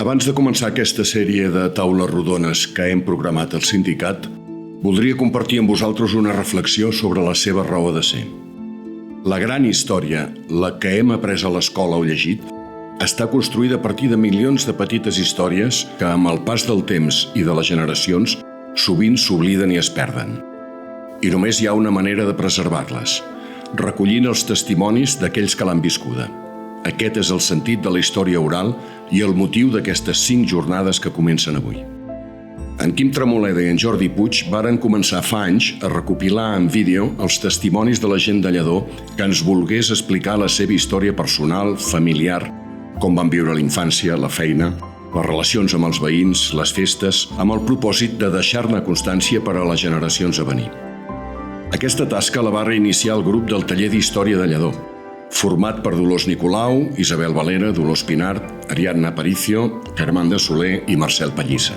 Abans de començar aquesta sèrie de taules rodones que hem programat al sindicat, voldria compartir amb vosaltres una reflexió sobre la seva raó de ser. La gran història, la que hem après a l'escola o llegit, està construïda a partir de milions de petites històries que, amb el pas del temps i de les generacions, sovint s'obliden i es perden. I només hi ha una manera de preservar-les, recollint els testimonis d'aquells que l'han viscuda. Aquest és el sentit de la història oral i el motiu d'aquestes 5 jornades que comencen avui. En Quim Tremoleda i en Jordi Puig varen començar fa anys a recopilar en vídeo els testimonis de la gent de Lledó que ens volgués explicar la seva història personal, familiar, com van viure la infància, la feina, les relacions amb els veïns, les festes, amb el propòsit de deixar-ne constància per a les generacions a venir. Aquesta tasca la va reiniciar el grup del Taller d'Història de Lledó, format per Dolors Nicolau, Isabel Valera, Dolors Pinart, Ariadna Aparicio, Germán de Soler i Marcel Pallissa.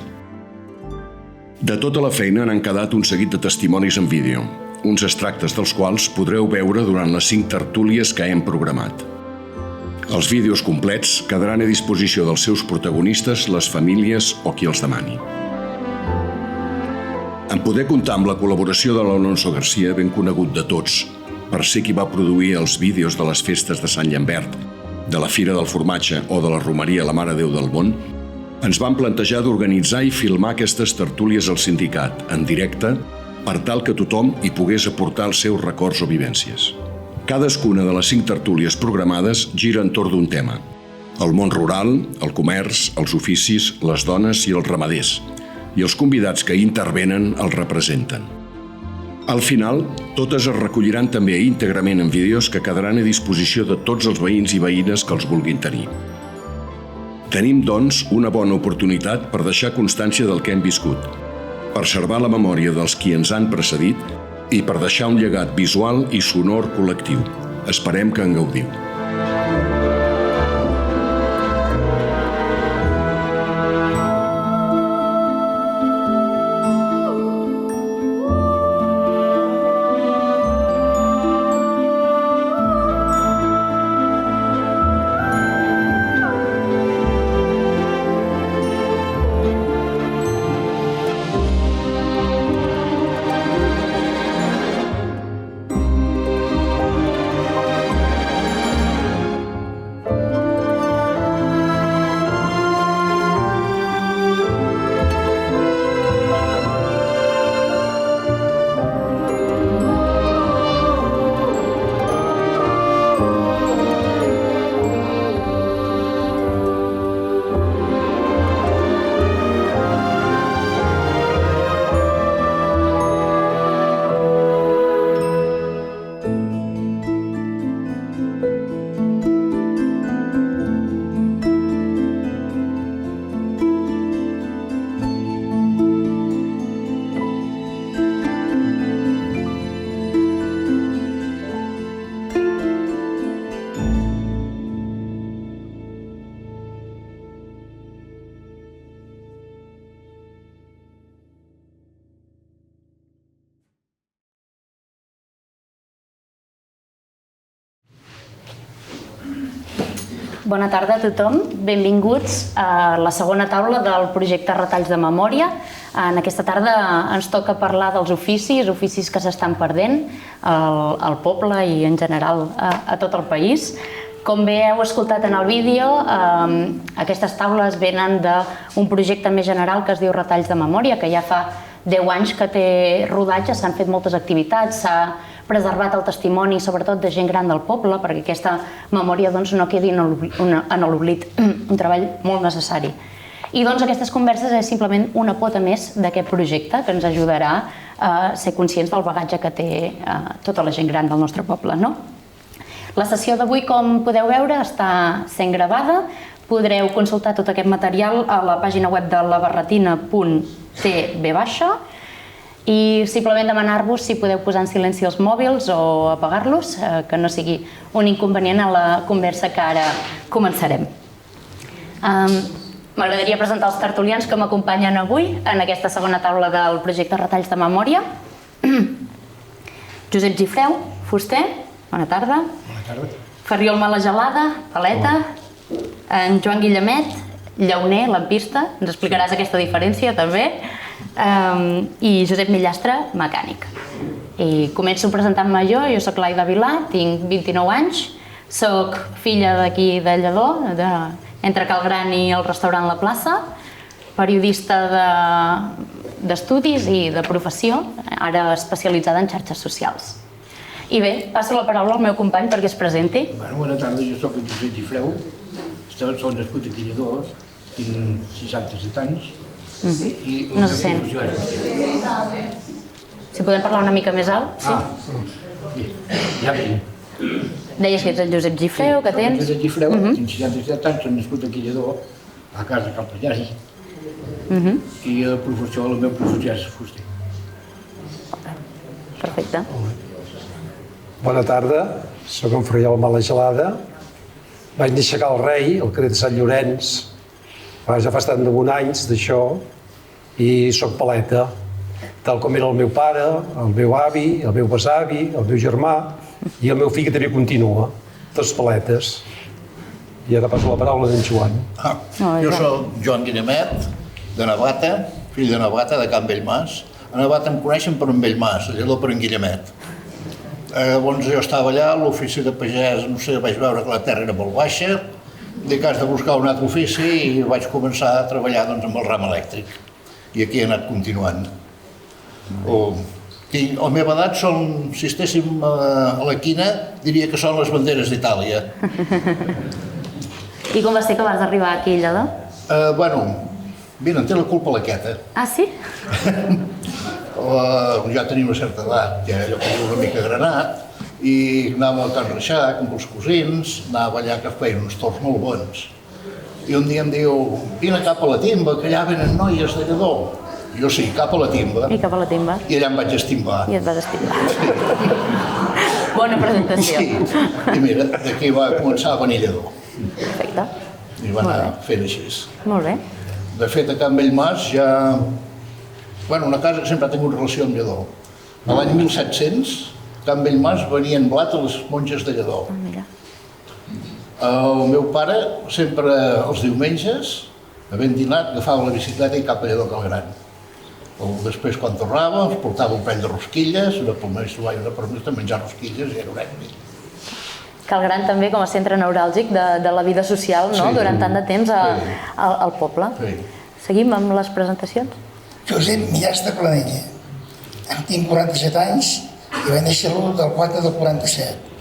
De tota la feina n'han quedat un seguit de testimonis en vídeo, uns extractes dels quals podreu veure durant les 5 tertúlies que hem programat. Els vídeos complets quedaran a disposició dels seus protagonistes, les famílies o qui els demani. En poder comptar amb la col·laboració de l'Alonso García, ben conegut de tots, per ser qui va produir els vídeos de les festes de Sant Llambert, de la Fira del Formatge o de la Romeria La Mare Déu del Món, ens vam plantejar d'organitzar i filmar aquestes tertúlies al sindicat, en directe, per tal que tothom hi pogués aportar els seus records o vivències. Cadascuna de les 5 tertúlies programades gira entorn d'un tema: el món rural, el comerç, els oficis, les dones i els ramaders, i els convidats que hi intervenen els representen. Al final, totes es recolliran també íntegrament en vídeos que quedaran a disposició de tots els veïns i veïnes que els vulguin tenir. Tenim, doncs, una bona oportunitat per deixar constància del que hem viscut, per preservar la memòria dels qui ens han precedit i per deixar un llegat visual i sonor col·lectiu. Esperem que en gaudiu. Bona tarda a tothom, benvinguts a la segona taula del projecte Retalls de Memòria. En aquesta tarda ens toca parlar dels oficis que s'estan perdent al poble i en general a tot el país. Com bé heu escoltat en el vídeo, aquestes taules venen d'un projecte més general que es diu Retalls de Memòria, que ja fa 10 anys que té rodatge, s'han fet moltes activitats, s'ha preservat el testimoni, sobretot de gent gran del poble, perquè aquesta memòria no quedi en l'oblit, un treball molt necessari. I aquestes converses és simplement una pota més d'aquest projecte que ens ajudarà a ser conscients del bagatge que té tota la gent gran del nostre poble. La sessió d'avui, com podeu veure, està sent gravada. Podreu consultar tot aquest material a la pàgina web de labarretina.tv i simplement demanar-vos si podeu posar en silenci els mòbils o apagar-los, que no sigui un inconvenient a la conversa que ara començarem. M'agradaria presentar els tertulians que m'acompanyen avui en aquesta segona taula del projecte Retalls de Memòria. Josep Gifreu, fuster, bona tarda. Bona tarda. Ferriol Malagelada, paleta. En Joan Guillemet, llauner, lampista, ens explicaràs aquesta diferència també, i Josep Millastre, mecànic. I començo presentant-me jo soc l'Aida Vilà, tinc 29 anys, soc filla d'aquí de Lledó, entre Cal Gran i el restaurant La Plaça, periodista d'estudis i de professió, ara especialitzada en xarxes socials. I bé, passo la paraula al meu company perquè es presenti. Bona tarda, jo soc en Josep Gifreu, soc nascut aquí a Lledó, tinc 67 anys. No se sent. Si podem parlar una mica més alt, sí. Ja vinc. Deies que ets el Josep Gifreu, que tens... Josep Gifreu, tinc 67 anys, soc nascut aquí a Lledó, a casa de Cal Pallari. I la meva professió és fuster. Perfecte. Bona tarda, soc en Friol Malagelada. Vaig néixer a Cal Rei, al carrer de Sant Llorenç. Ja fa bastant de 1 anys d'això, i soc paleta, tal com era el meu pare, el meu avi, el meu besavi, el meu germà, i el meu fill que també continua, tots paletes. I ara passo la paraula d'en Joan. Jo soc Joan Guillemet, de Navata, fill de Navata, de Can Bellmàs. A Navata em coneixen per en Bellmàs, a Lledó per en Guillemet. Llavors jo estava allà, a l'ofici de pagès, no sé, vaig veure que la terra era molt baixa, dic, has de buscar un altre ofici, i vaig començar a treballar amb el ram elèctric. I aquí he anat continuant. A la meva edat són, si estéssim a la quina, diria que són les banderes d'Itàlia. I com va ser que vas arribar aquí a Lledó? Bueno, mira, en té la culpa la Queta. Ah, sí? Ja tenia una certa edat, ja allò que era una mica granat, i anava a Can Reixac amb els cosins, anava allà que feien uns torns molt bons. I un dia em diu, vine cap a la timba, que allà venen noies de Lledó. Jo sí, cap a la timba. I cap a la timba. I allà em vaig estimbar. I et vas estimbar. Bona presentació. Sí, i mira, d'aquí va començar a venir Lledó. Perfecte. I va anar fent així. Molt bé. De fet, a Can Bellmàs ja... Bueno, una casa que sempre ha tingut relació amb Lledó. A l'any 1700, a Can Bellmàs venien blat a les monges de Lledó. Mira. El meu pare, sempre els diumenges, havent dinat, agafava la bicicleta i cap a Lledó Cal Gran. Després, quan tornava, ens portava un parell de rosquilles, una per més i una per més de menjar rosquilles, i era un èxit. Cal Gran també com a centre neuràlgic de la vida social, no? Durant tant de temps al poble. Seguim amb les presentacions? Josep Millastre Planella. Tinc 47 anys i vaig néixer l'1 del 4 del 47.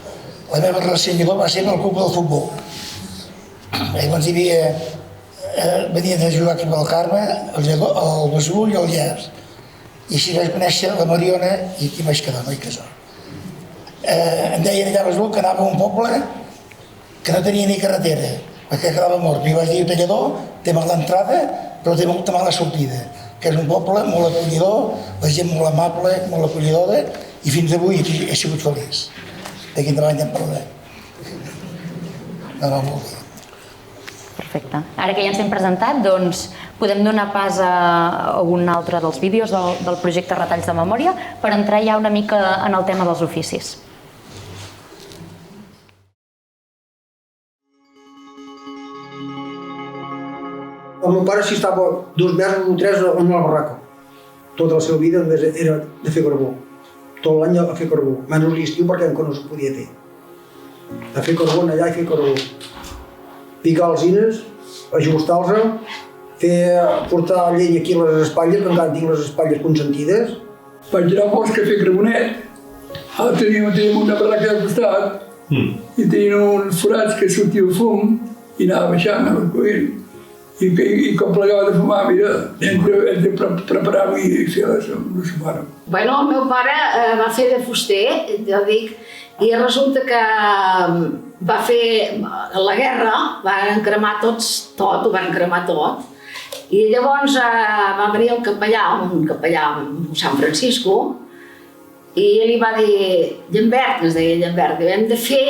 La meva relació amb Lledó va ser amb el club del futbol. Llavors hi havia... venien a jugar aquí al Carme, el Besú i el Llers. I així vaig conèixer la Mariona i aquí vaig quedar, no hi casar. Em deien allà a Besú que anava a un poble que no tenia ni carretera, perquè quedava mort. I vaig dir a Lledó, té mala entrada, però té molta mala sortida, que és un poble molt acollidor, la gent molt amable, molt acollidora, i fins avui he sigut feliç. D'aquí endavant ja en parlaré. No, molt bé. Perfecte. Ara que ja ens hem presentat, doncs podem donar pas a un altre dels vídeos del projecte Retalls de Memòria per entrar ja una mica en el tema dels oficis. El meu pare s'hi estava 2 mesos o 3 en la barraca. Tota la seva vida era de fer carbó. Tot l'any a fer carbó, menys l'estiu perquè encara no s'ho podia fer. A fer carbó allà i fer carbó. Picar alzines, ajustar-los, portar llenya aquí a les espatlles, que encara tinc les espatlles consentides. Vaig anar al bosc a fer carbonet. Teníem una barraca al costat i teníem uns forats que sortia el fum i anava baixant, anava coent. I com plegava de fumar, mira, hem de preparar-ho i fer la setmana. Bueno, el meu pare va fer de fuster, ja dic, i resulta que va fer la guerra, van cremar tot, ho van cremar tot. I llavors va venir el capellà, un capellà a Sant Francisco, i li va dir, Llambert, es deia Llambert, que hem de fer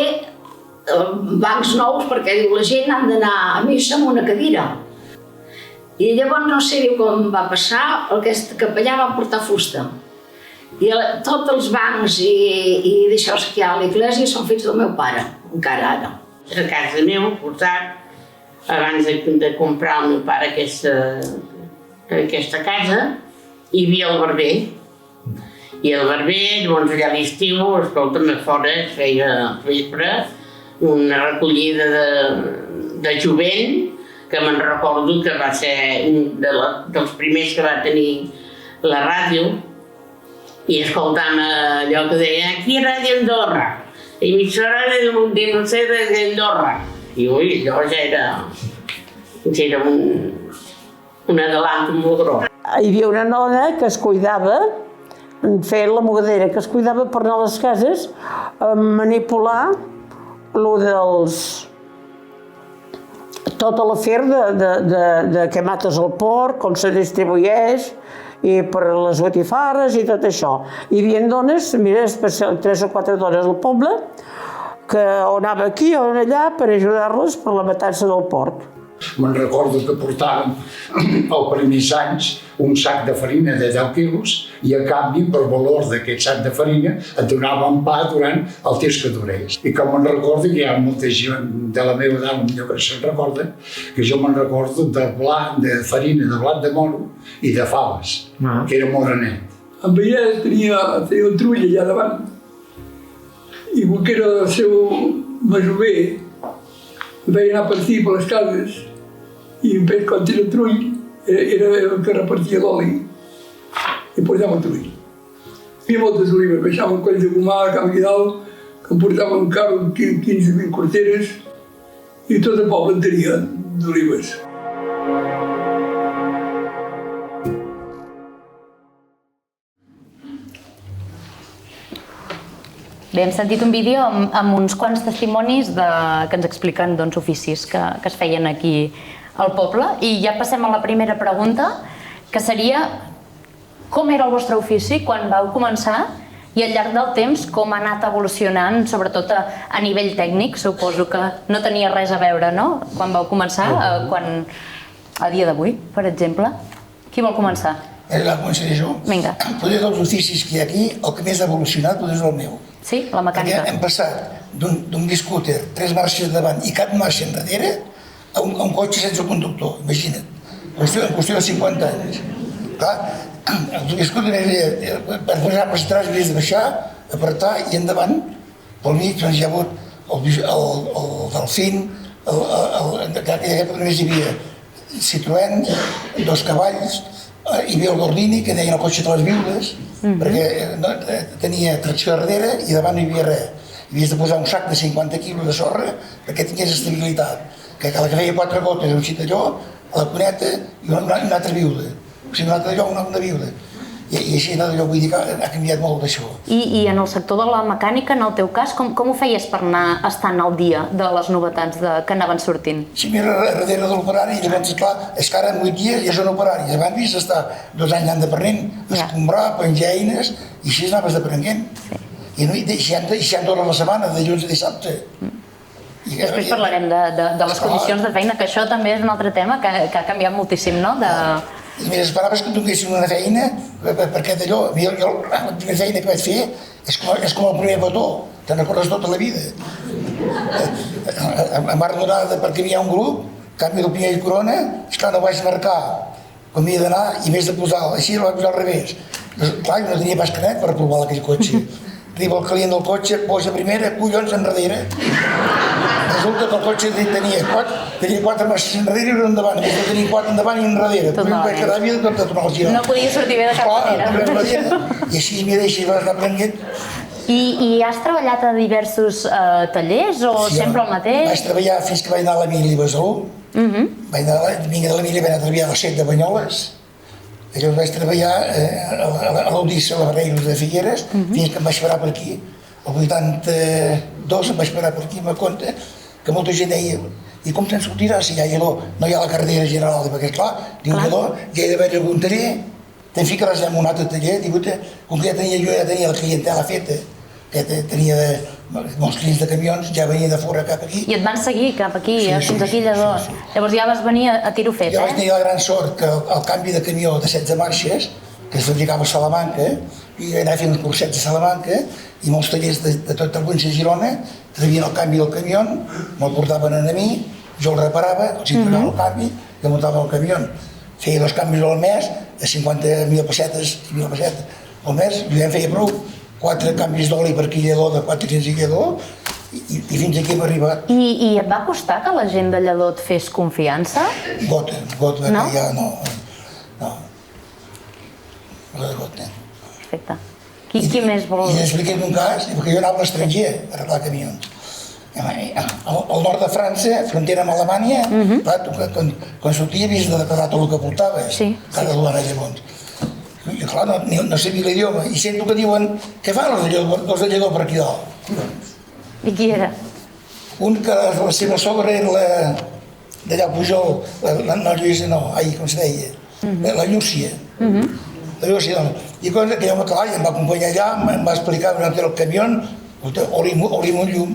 bancs nous perquè diu, la gent han d'anar a missa amb una cadira. I llavors no sé com va passar, aquest capellà va portar fusta. I tots els bancs i d'això que hi ha a l'església són fets del meu pare, encara ara. A casa meva, portat, abans de comprar el meu pare aquesta casa, hi havia el barber. I el barber, llavors allà a l'estiu, escolta'm, a fora es feia al vespre una recollida de jovent, que me'n recordo que va ser un dels primers que va tenir la ràdio, i escoltant allò que deia aquí Ràdio Andorra, emissora de no sé d'Andorra. I ui, allò ja era un adelant molt gros. Hi havia una nona que es cuidava, feia la mogadera, que es cuidava per anar a les cases a manipular tota l'afer de què mates el porc, com se distribueix, i per les botifarres i tot això. Hi havia dones, mira, especial 3 o 4 dones al poble, que o anava aquí o allà per ajudar-les per la matança del porc. Me'n recordo que portàvem els primers anys un sac de farina de 10 quilos i a canvi, per valor d'aquest sac de farina, et donaven pa durant el temps que durés. I com me'n recordo, que hi ha molta gent de la meva edat, millor que se'n recorda, que jo me'n recordo de farina de blat de moro i de faves, que era morenet. En Vallès tenia el trull allà davant, i com que era el seu masover, veia anar per aquí, per les cases, i quan era el trull, era el que repartia l'oli, i portava el trull. Hi havia moltes olives, baixava un coll de gomà a Can Vidal, que em portava un carro de 15-20 corteres, i tot el poble en tenia d'olives. Bé, hem sentit un vídeo amb uns quants testimonis que ens expliquen oficis que es feien aquí al poble. I ja passem a la primera pregunta, que seria com era el vostre ofici quan vau començar i al llarg del temps com ha anat evolucionant, sobretot a nivell tècnic. Suposo que no tenia res a veure, no?, quan vau començar, a dia d'avui, per exemple. Qui vol començar? La començaré jo. Vinga. Potser dels oficis que hi ha aquí, el que més ha evolucionat és el meu. Sí, la mecànica. Perquè hem passat d'un discúter, 3 marxes davant i cap marxa enrere, a un cotxe sense conductor, imagina't. En qüestió de 50 anys. Clar, el discúter per posar per atrás havies de baixar, apretar i endavant. Pel mig doncs hi ha hagut el Delfín, en aquella època només hi havia Citroën, 2 cavalls, hi havia el Gordini, que deien el cotxe de les viudes, perquè tenia tracció darrere i davant no hi havia res. Havies de posar un sac de 50 quilos de sorra perquè tingués estabilitat, que cada que feia 4 gotes un xitalló, a la cuneta i una altra viuda. O sigui, un altre allò, una viuda. I així, vull dir que ha canviat molt d'això. I en el sector de la mecànica, en el teu cas, com ho feies per anar estant al dia de les novetats que anaven sortint? Sí, mira, darrere de l'operari, llavors, clar, és que ara en 8 dies ja són operaris. Abans havies d'estar 2 anys anant d'aprenent, escombrar, penjar eines, i així anaves d'aprenent. I 60 hores a la setmana, de dilluns a dissabte. Després parlarem de les condicions de feina, que això també és un altre tema que ha canviat moltíssim, no? Mira, esperaves que et donessin una feina, perquè d'allò, la primera feina que vaig fer és com el primer petó, te'n recordes tota la vida. Em va donar perquè hi havia un grup, canvi d'opinió i corona, esclar, no vaig marcar com havia d'anar i més de posar, així el vaig posar al revés. Clar, jo no tenia pas canet per provar aquell cotxe. Arriba el client del cotxe, posa primera, collons enrere. Resulta que el cotxe tenia 4 marxes enrere i una endavant. A més de tenir 4 endavant i enrere. Però vaig quedar vida tot a tornar al girar. No podia sortir bé de cap manera. I així m'hi deixi vas anar aprenent. I has treballat a diversos tallers o sempre el mateix? Vaig treballar fins que vaig anar a l'Emili Besalú. Vinc de l'Emili i vaig anar a treballar a la Set de Banyoles. Llavors vaig treballar a l'Audissa, a la Barreiros de Figueres, fins que em vaig parar per aquí. El 82 em vaig parar per aquí, me compte que molta gent deia i com te'n sortiràs si no hi ha la carretera general? Perquè clar, diu, ja he d'haver algun taller, te'n ficaràs en un altre taller, com que jo ja tenia la clientela feta, que tenia molts clients de camions, ja venia de fora cap aquí. I et van seguir cap aquí, fins aquí Lledó. Llavors ja vas venir a tiro fet, Jo vaig tenir la gran sort que el canvi de camió de 16 marxes, que es fabricava a Salamanca, i anava fent uns cursets a Salamanca, i molts tallers de tot el Província de Girona traien el canvi del camió, me'l portaven a mi, jo el reparava, els entregava el canvi, i el muntava al camió. Feia 2 canvis al mes, de 50.000 pessetes, 1.000 pessetes al mes, i ja em feia prou. 4 canvis d'oli per quillador, de 400 quillador, i fins aquí hem arribat. I et va costar que la gent de Lledó et fes confiança? Gota, no? Ja no. Gota. Perfecte. Qui més vol? I expliquem un cas, perquè jo anava a l'estranger a arreglar camions. Al nord de França, frontera amb Alemanya, quan sortia havies de declarar tot el que portaves, cada duana llavors. I clar, no sabia l'idioma, i sento que diuen què fan els de Lledó per aquí dalt? I qui era? Un que la seva sogra era d'allà al Pujol, no Lluïsa no, com se deia, la Llúcia. La Llúcia, i cosa que jo m'aclarar, i em va acompanyar allà, em va explicar on era el camió, obrim un llum.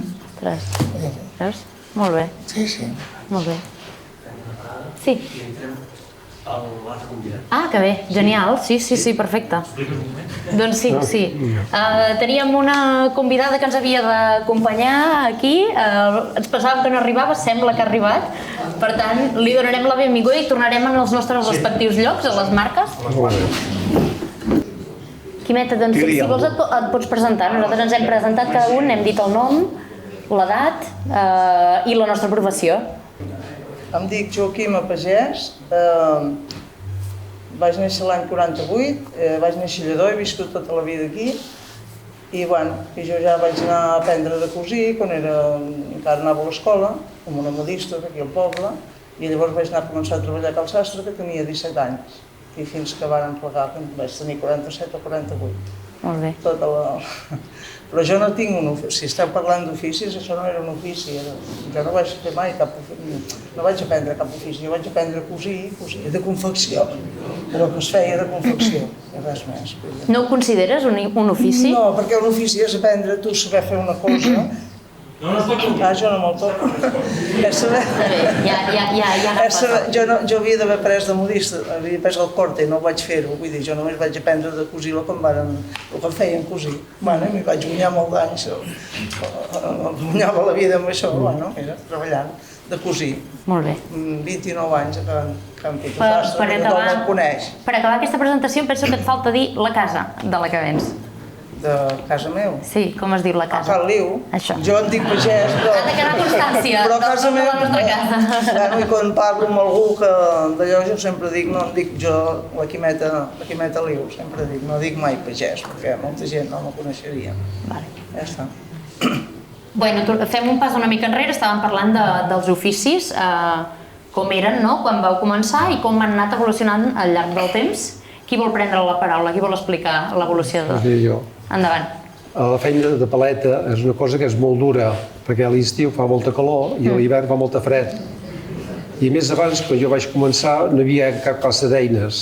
Veus? Molt bé. Sí. Molt bé. Sí. Que bé, genial, sí, perfecte. Doncs sí. Teníem una convidada que ens havia d'acompanyar aquí, ens pensàvem que no arribava, sembla que ha arribat, per tant, li donarem la benvinguda i tornarem als nostres respectius llocs, a les marques. Quimeta, doncs, si vols et pots presentar. Nosaltres ens hem presentat cada un, hem dit el nom, l'edat i la nostra professió. Em dic Joaquima Pagès, vaig néixer l'any 48, vaig néixer a Lledó, he viscut tota la vida aquí i jo ja vaig anar a aprendre de cosir quan encara anava a l'escola, amb una modista aquí al poble, i llavors vaig anar a començar a treballar a Cal Sastre, que tenia 17 anys, i fins que varen plegar, que vaig tenir 47 o 48. Molt bé. Però jo no tinc un ofici, si esteu parlant d'oficis, això no era un ofici, jo no vaig fer mai no vaig aprendre cap ofici, jo vaig aprendre a cosir de confecció, el que es feia de confecció, i res més. No ho consideres un ofici? No, perquè un ofici és aprendre tu saber fer una cosa. Jo no me'l toco. Jo havia d'haver après de modista, havia après el corte i no ho vaig fer-ho, vull dir, jo només vaig aprendre de cosir-lo quan el que feien cosir. M'hi vaig guanyar molt d'anys, guanyava la vida amb això, treballant de cosir. Molt bé. 29 anys que em pico per acabar aquesta presentació em penso que et falta dir la casa de la que vens. De casa meu? Sí, com es diu la casa? Cal Liu. Jo en dic Pagès, però... Ha de quedar constància de la nostra casa. I quan parlo amb algú d'allò jo sempre dic, no em dic jo la Quimeta Liu, sempre dic, no dic mai Pagès, perquè molta gent no me coneixeria. Ja està. Bueno, fem un pas una mica enrere, estàvem parlant dels oficis, com eren quan vau començar i com han anat evolucionant al llarg del temps. Qui vol prendre la paraula? Qui vol explicar l'evolució de... Jo. Endavant. La feina de paleta és una cosa que és molt dura, perquè a l'estiu fa molta calor i a l'hivern fa molta fred. I més abans, quan jo vaig començar, no hi havia cap classe d'eines.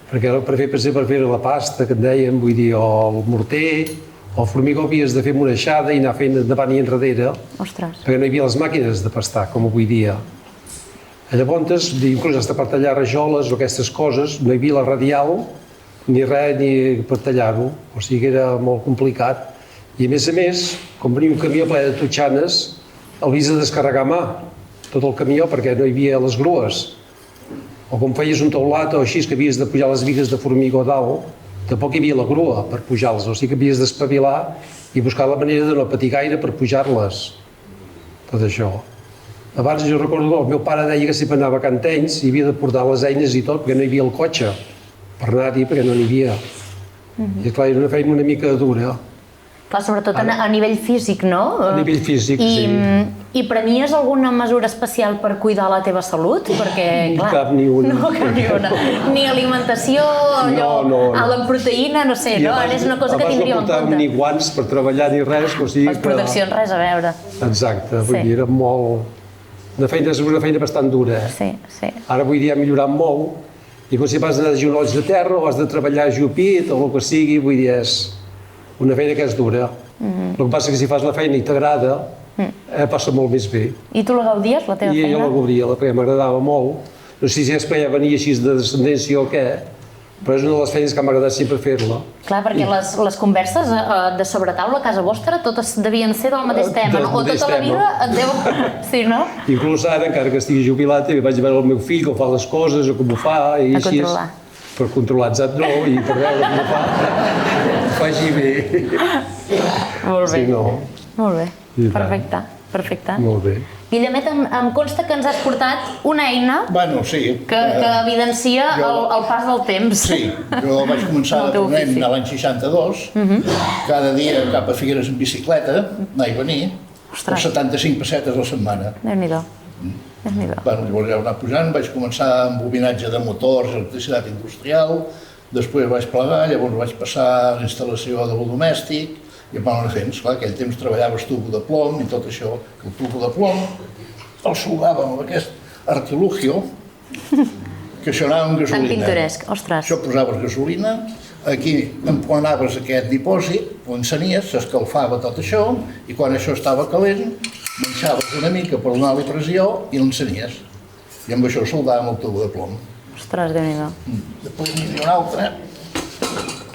Perquè per fer la pasta, que en dèiem, vull dir, o el morter, o el formigó havies de fer amb una aixada i anar fent endavant i enrere, perquè no hi havia les màquines de pastar, com avui dia. Llavors, inclús hasta per tallar rajoles o aquestes coses, no hi havia la radial ni res ni per tallar-ho, o sigui que era molt complicat. I a més, com venia un camió ple de totxanes, el havies de descarregar a mà, tot el camió, perquè no hi havia les grues. O com feies un teulat o així, que havies de pujar les bigues de formigó dalt, tampoc hi havia la grua per pujar-les, o sigui que havies d'espavilar i buscar la manera de no patir gaire per pujar-les. Tot això. Abans jo recordo que el meu pare deia que sempre anava a Cantenys i havia de portar les eines i tot, perquè no hi havia el cotxe per anar-hi, perquè no n'hi havia. I clar, era una feina una mica dura. Clar, sobretot a nivell físic, no? A nivell físic, sí. I prenies alguna mesura especial per cuidar la teva salut? Perquè, clar... Cap ni una. No, cap ni una. Ni alimentació, allò, amb proteïna, no sé, no? És una cosa que tindríem en compte. Abans no portàvem ni guants per treballar ni res, o sigui que... Les proteccions, res a veure. Exacte, vull dir, era molt... Una feina bastant dura, Sí. Ara avui dia ha millorat molt, i si vas anar de genolls de terra o has de treballar ajupit o el que sigui, vull dir, és una feina que és dura. El que passa que si fas la feina i t'agrada, passa molt més bé. I tu la gaudies, la teva feina? I jo la gaudia, perquè m'agradava molt. No sé si és perquè ja venia així de descendència o què, Però és una de les feines que m'ha agradat sempre fer-la. Clar, perquè les converses de sobretaula a casa vostra totes devien ser del mateix tema, no? O tota la vida et deu... Sí, no? Inclús ara, encara que estigui jubilat, vaig veure el meu fill com fa les coses o com ho fa i així. A controlar. Per controlar exact no, i per veure com ho fa, ho faci bé. Molt bé. Sí, no. Molt bé, perfecte, perfecte. Molt bé. Guillemet, em consta que ens has portat una eina que evidencia el pas del temps. Sí, jo vaig començar d'aprenent l'any 62, cada dia cap a Figueres en bicicleta, anar i venir, per 75 pessetes a la setmana. Déu-n'hi-do. Llavors ja anar pujant, vaig començar amb bobinatge de motors, electricitat industrial, després vaig plegar, llavors vaig passar a la instal·lació de domèstic, i em van anar fent, esclar, aquell temps treballaves tubo de plom i tot això, que el tubo de plom el soldàvem amb aquest artilugio, que això anava amb gasolina. Tan pintoresc, ostres. Això posaves gasolina, aquí emplanaves aquest dipòsit, ho encenies, s'escalfava tot això, i quan això estava calent, manxaves una mica per donar-li pressió i l'encenies. I amb això soldàvem el tubo de plom. Ostres, Déu-n'hi-do. Després n'hi havia un altre.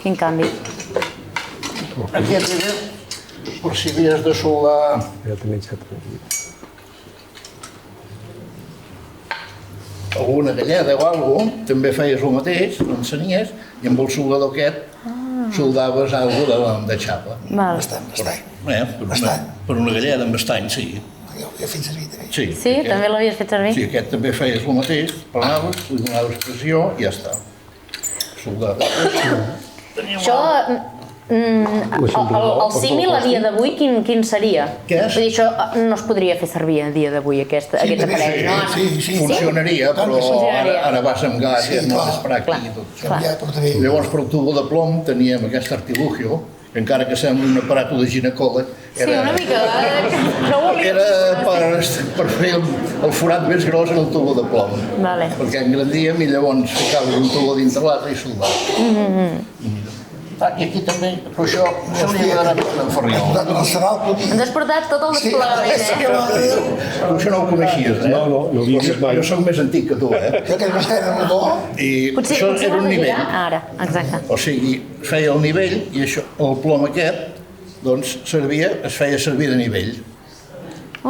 Quin canvi. Aquest era per si havies de soldar alguna galleda o alguna cosa, també feies el mateix, l'encenies, i amb el soldador aquest soldaves alguna de xapa. Bastant. Per una galleda amb estany, sí. Jo he fet servir també. Sí, també l'havies fet servir? Sí, aquest també feies el mateix, plenaves, li donaves pressió i ja està. Soldaves. Això... El símil a dia d'avui quin seria? Què és? Vull dir, això no es podria fer servir a dia d'avui, aquests aparells, no? Sí, funcionaria, però ara vas amb gas i no és pràctic i tot això. Llavors, per el tubo de plom teníem aquest artilugio, que encara que sembla un aparato de ginecòleg, era per fer el forat més gros en el tubo de plom. Perquè engrandíem i llavors ficaves un tubo dintre l'altre i soldàvem. I aquí també, però això hauria d'anar a Ferriol. Ens has portat tot el desplegament, Això no ho coneixies, eh? No ho havies mai. Jo soc més antic que tu, eh? Jo aquest mestall de motor... Potser era un nivell. Ara, exacte. O sigui, feia el nivell i això, el plom aquest, doncs, es feia servir de nivell.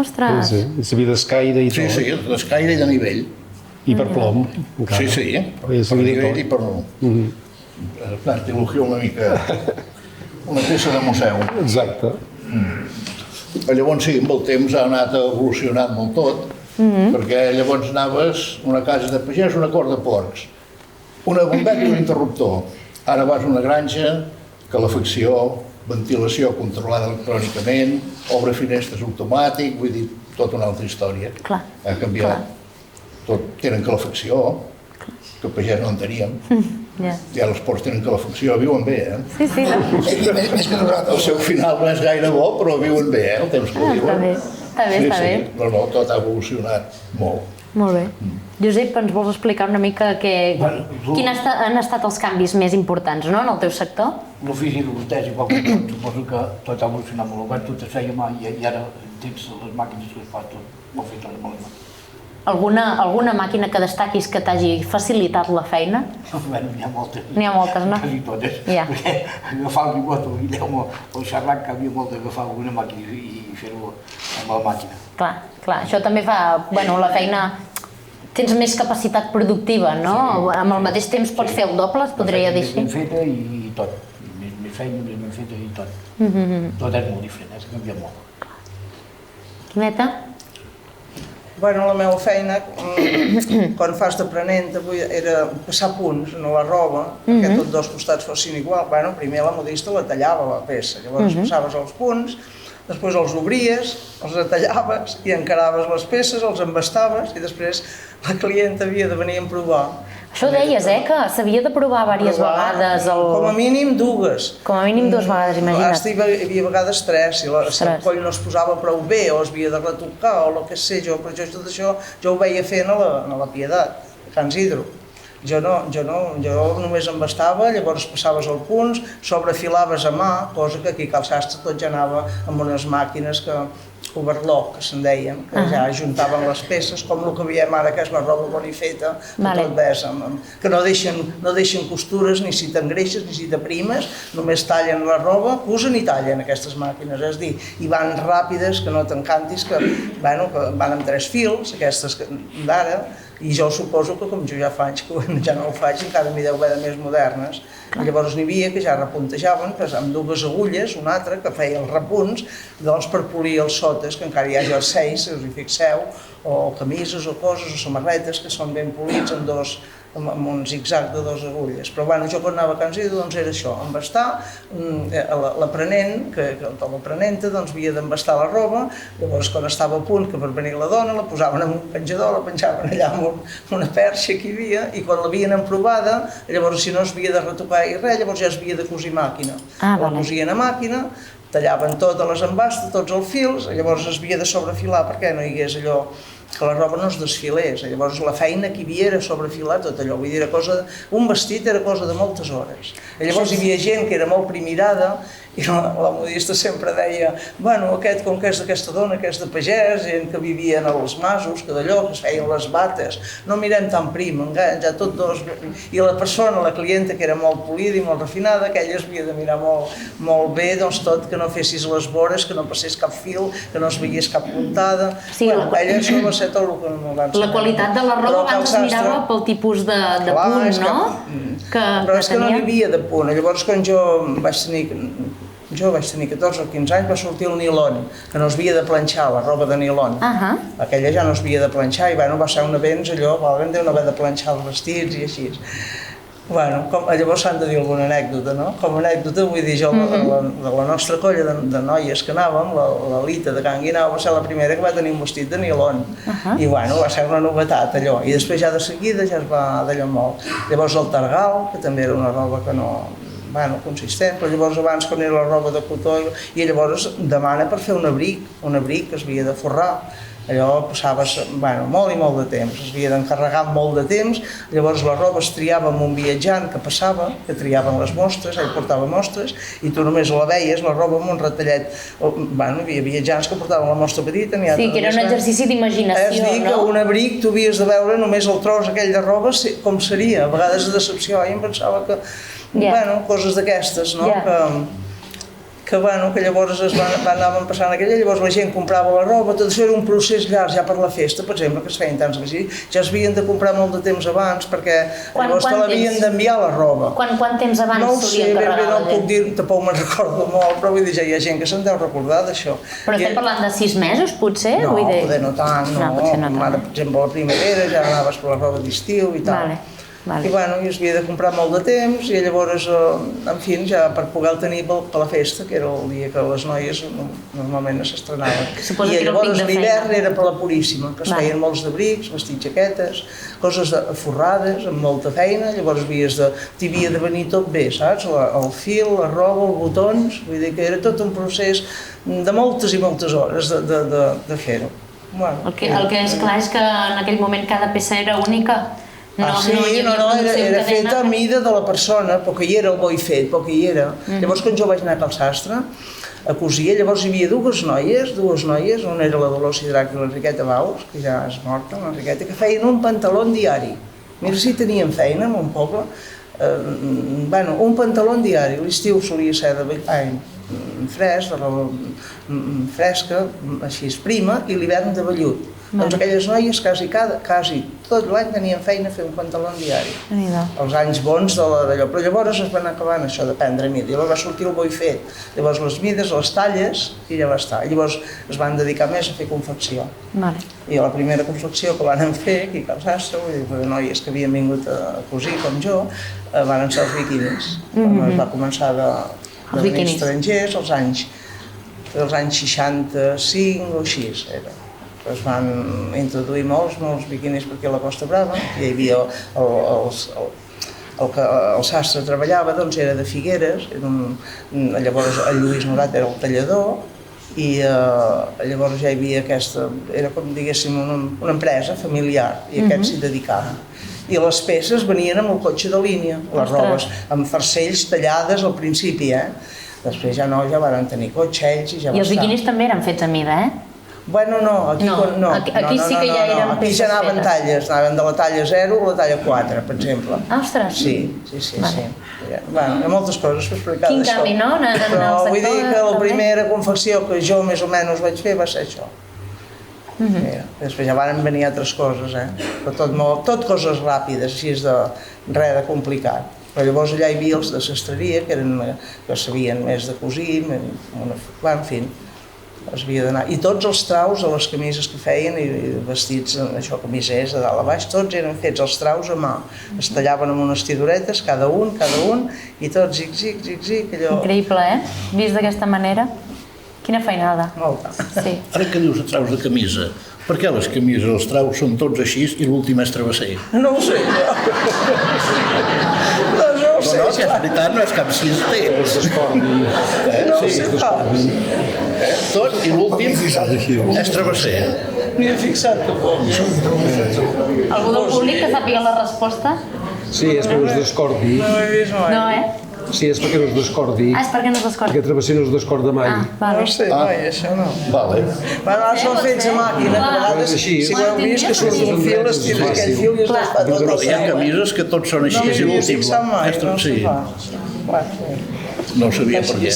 Ostres! Servir d'escaire i tot. Sí, d'escaire i de nivell. I per plom. Sí, per nivell i per plom. L'artilugio una mica... una peça de museu. Exacte. Llavors sí, amb el temps ha anat evolucionant molt tot, perquè llavors anaves a una casa de pagès, una cort de porcs, una bombeta i un interruptor. Ara vas a una granja, calefacció, ventilació controlada electrònicament, obre finestres automàtic, vull dir, tota una altra història. Ha canviat. Tot tenen calefacció, que el pagès no en teníem. Ja els porcs tenen calefacció, viuen bé, eh? Sí. Més que nosaltres. El seu final no és gaire bo, però viuen bé, el temps que viuen. Està bé. No, tot ha evolucionat molt. Molt bé. Josep, ens vols explicar una mica quins han estat els canvis més importants, no?, en el teu sector? L'ofici de vostès, igual que tot, suposo que tot ha evolucionat molt. Abans tot es feia mà i ara tens les màquines que es fa tot, ho fet tot amb les màquines. Alguna màquina que destaquis que t'hagi facilitat la feina? Bueno, n'hi ha moltes. N'hi ha moltes, no? Quasi totes. Perquè agafar el ribot o el xerrac havia molt d'agafar alguna màquina i fer-ho amb la màquina. Clar, això també fa, la feina... Tens més capacitat productiva, no? Amb el mateix temps pots fer el doble, es podria dir així. Més ben feta i tot. Més feina, més ben feta i tot. Tot és molt diferent, s'ha canviat molt. Quimeta? Bueno, la meva feina, quan fas d'aprenent, era passar punts en la roba, perquè tots dos costats fossin igual. Bueno, primer la modista la tallava, la peça, llavors passaves els punts, després els obries, els retallaves i encaraves les peces, els embastaves i després la clienta havia de venir a provar. Això deies, que s'havia de provar diverses vegades. Com a mínim dues. Com a mínim dues vegades, imagina't. Hi havia vegades tres, si el coll no es posava prou bé o es havia de retocar o el que sé jo, però tot això jo ho veia fent a la Pietat, a Can Isidro. Jo només embastava, llavors passaves els punts, sobrefilaves a mà, cosa que aquí a Cal Sastre tot ja anava amb unes màquines que overlock, que se'n deien, que ja juntaven les peces, com el que veiem ara, que és la roba bonifeta, que tot ves, que no deixen costures, ni si t'engreixes, ni si t'aprimes, només tallen la roba, cosen i tallen aquestes màquines, és a dir, i van ràpides, que no t'encantis, que van amb 3 fils, aquestes d'ara, i jo suposo que com jo ja fa anys que ja no ho faig, encara m'hi deu haver de més modernes. Llavors n'hi havia que ja repuntejaven amb 2 agulles, una altra que feia els repunts, doncs per polir els sotes, que encara hi ha jerseis, si us hi fixeu, o camises o coses, o samarretes que són ben polits amb un zigzag de 2 agulles. Però bueno, jo quan anava a Can Zido doncs era això, embastar, l'aprenenta doncs havia d'embastar la roba, llavors quan estava a punt que per venir la dona la posaven en un penjador, la penjaven allà amb una perxa que hi havia i quan l'havien emprovada, llavors si no es havia de retocar i res, llavors ja es havia de cosir màquina. La cosien a màquina, tallaven totes les embastes, tots els fils, llavors es havia de sobrefilar perquè no hi hagués allò que la roba no es desfilés, llavors la feina que hi havia era sobrefilar tot allò, vull dir, un vestit era cosa de moltes hores. Llavors hi havia gent que era molt primirada i la modista sempre deia, bueno, aquest com que és d'aquesta dona, que és de pagès, gent que vivien als masos, que d'allò, que es feien les bates, no mirem tan prim, ja tot dos, i la persona, la clienta que era molt polida i molt refinada, aquella es havia de mirar molt bé, doncs tot, que no fessis les vores, que no passés cap fil, que no es veiés cap puntada, bueno, ella això va ser tot el que no va ensenyar. La qualitat de la roba abans es mirava pel tipus de punt, no? Però és que no hi havia de punt, llavors quan jo vaig tenir 14 o 15 anys, va sortir el nilon, que no es havia de planxar, la roba de nilon. Aquella ja no es havia de planxar i va ser un avenç allò, vam no haver de planxar els vestits i així. Llavors s'han de dir alguna anècdota, no? Com a anècdota vull dir, jo de la nostra colla de noies que anàvem, la Lita de Can Guinau va ser la primera que va tenir un vestit de nilon i va ser una novetat allò, i després ja de seguida ja es va d'allò molt. Llavors el targal, que també era una roba que no consistent, però llavors abans quan era la roba de cotó i llavors demana per fer un abric que es havia de forrar, allò passaves molt i molt de temps, es havia d'encarregar molt de temps, llavors la roba es triava amb un viatjant que passava, que triaven les mostres, ell portava mostres i tu només la veies, la roba amb un retallet, hi havia viatjants que portaven la mostra petita. Sí, que era un exercici d'imaginació, no? És dir, que un abric tu havies de veure només el tros aquell de roba com seria, a vegades de decepció, i em pensava que coses d'aquestes, no? Que llavors anaven passant aquella, llavors la gent comprava la roba, tot això era un procés llarg ja per la festa, per exemple, que es feien tants vestits, ja es havien de comprar molt de temps abans perquè llavors te l'havien d'enviar la roba. Quant temps abans s'havien de regalar? No ho sé, no puc dir, tampoc me'n recordo molt, però vull dir, ja hi ha gent que se'n deu recordar d'això. Però estem parlant de 6 mesos, potser? No, poder no tant, no. Ara, per exemple, a la primavera ja anaves per la roba d'estiu i tal. I es havia de comprar molt de temps i llavors, en fi, ja per poder-el tenir per la festa, que era el dia que les noies normalment s'estrenaven. I llavors l'hivern era per la Puríssima, que es feien molts d'abrics, vestits, jaquetes, coses forrades, amb molta feina, llavors t'hi havia de venir tot bé, saps? El fil, la roba, els botons, vull dir que era tot un procés de moltes i moltes hores de fer-ho. El que és clar és que en aquell moment cada peça era única. Era feta a mida de la persona, perquè hi era el boi fet, perquè hi era. Llavors, quan jo vaig anar a Cal Sastre a cosir, llavors hi havia dues noies, una era la Dolors Hidrac i l'Enriqueta Baus, que ja és morta, l'Enriqueta, que feien un pantaló diari. Mira si tenien feina en un poble. Un pantaló diari, l'estiu solia ser fresc, de roba fresca, així prima, i l'hivern de vellut. Doncs aquelles noies quasi tot l'any tenien feina a fer un pantaló diari. Els anys bons d'allò. Però llavors es van acabant això de prendre mida. Llavors va sortir el boi fet. Llavors les mides, les talles, i ja va estar. Llavors es van dedicar més a fer confecció. I la primera confecció que van fer aquí a Cal Sastre, de noies que havien vingut a cosir com jo, van ser els biquinis. Es va començar de venir estrangers als anys 65 o així. Es van introduir molts biquinis per aquí a la Costa Brava, hi havia el que el sastre treballava, doncs era de Figueres, llavors el Lluís Morat era el tallador i llavors ja hi havia aquesta, era com diguéssim una empresa familiar i aquests s'hi dedicaven. I les peces venien amb el cotxe de línia, les robes amb farcells tallades al principi, després ja no, ja van tenir cotxe ells i ja va estar. I els biquinis també eren fets a mida, Bueno, no, aquí no. Aquí sí que ja eren aquí ja anaven talles, anaven de la talla 0 a la talla 4, per exemple. Ostres! Sí. Bueno, hi ha moltes coses per explicar d'això. Quin canvi, no? Però vull dir que la primera confecció que jo més o menys vaig fer va ser això. Després ja van venir altres coses, però tot coses ràpides, així de res de complicat. Però llavors allà hi havia els de sastreria, que sabien més de cosir, en fi, es havia d'anar. I tots els traus de les camises que feien, i vestits, això, camisers de dalt a baix, tots eren fets els traus a mà. Es tallaven amb unes tidoretes, cada un, i tots zic, allò... Increïble, Vist d'aquesta manera. Quina feinada. Molta. Sí. Ara que dius de traus de camisa, per què les camises, els traus són tots així i l'últim és travesser? No ho sé, no ho sé. No, que és veritat, no és cap cister. No ho sé pas. Tot i l'últim és travesser. M'hi he fixat tampoc. Algú del públic que sàpiga la resposta? Sí, és perquè no es descordi. No ho he vist mai. No, Sí, és perquè no es descordi. És perquè no es descordi. Perquè travesser no es descorda mai. No sé, mai, això no. Vale. Ara són fets a màquina, a vegades, si ho heu vist, que surt un fil, estires aquell fil i es desfà tot. Però hi ha camises que tots són així i l'últim no ho sabia per què.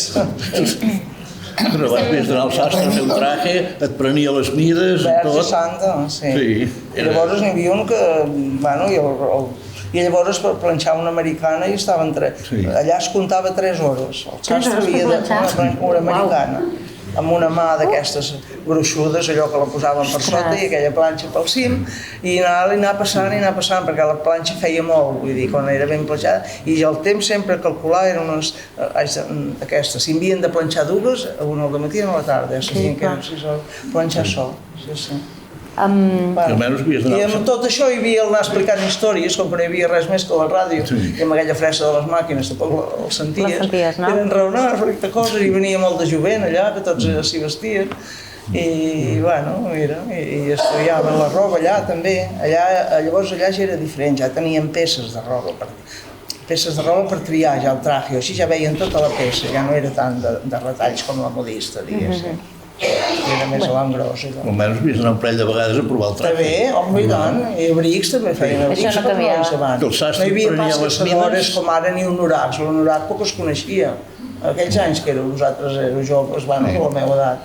Però vas més d'anar al sastre, fer un traje, et prenia les mides i tot. Vers 60, sí. Llavors n'hi havia un que, bueno, i llavors per planxar una americana i estaven allà es comptava 3 hores. El sastre havia de planxar una americana amb una mà d'aquestes gruixudes, allò que la posaven per sota i aquella planxa pel cim, i anar passant, perquè la planxa feia molt, vull dir, quan era ben planxada, i el temps sempre calcular eren unes d'aquestes. Si havien de planxar dues, una al matí i una a la tarda, sabien que eren 6 hores, planxar sol, sí. I amb tot això hi havia anar explicant històries, com que no hi havia res més que la ràdio, i amb aquella fressa de les màquines tampoc els senties, eren raonats, explicar coses, i venia molt de jovent allà, que tots s'hi vestien, i bueno, mira, i estudiaven la roba allà també, llavors allà ja era diferent, ja tenien peces de roba per triar ja el traje, així ja veien tota la peça, ja no era tant de retalls com la modista, diguéssim. Era més a l'engròs. Almenys havies d'anar un parell de vegades a provar el traje. També, home, i tant. I abrics també feien abrics. Això no canviava. El sastre no hi havia prenia pas les caçadores com ara ni honoracs. L'honorac poc es coneixia. Aquells anys que vosaltres éreu joves, bueno, de la meva edat.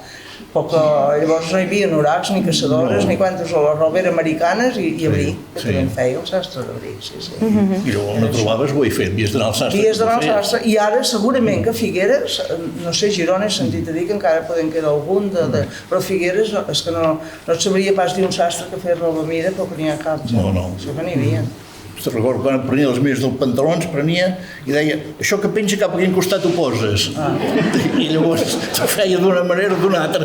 Llavors no hi havia honoracs, ni caçadores, ni quantes, la roba era americanes i abric, que també en feia el sastre d'abric, sí. I llavors no trobaves, ho he fet, havies d'anar al sastre. Havies d'anar al sastre, i ara segurament que Figueres, no sé, Girona he sentit a dir que encara poden quedar algun, però Figueres és que no et sabria pas dir un sastre que feia roba mida, però que n'hi ha cap. No. Això que n'hi havia. Te'n recordo quan prenia les mides dels pantalons, prenia i deia, això que penja cap a quin costat ho poses. I llavors ho feia d'una manera o d'una altra.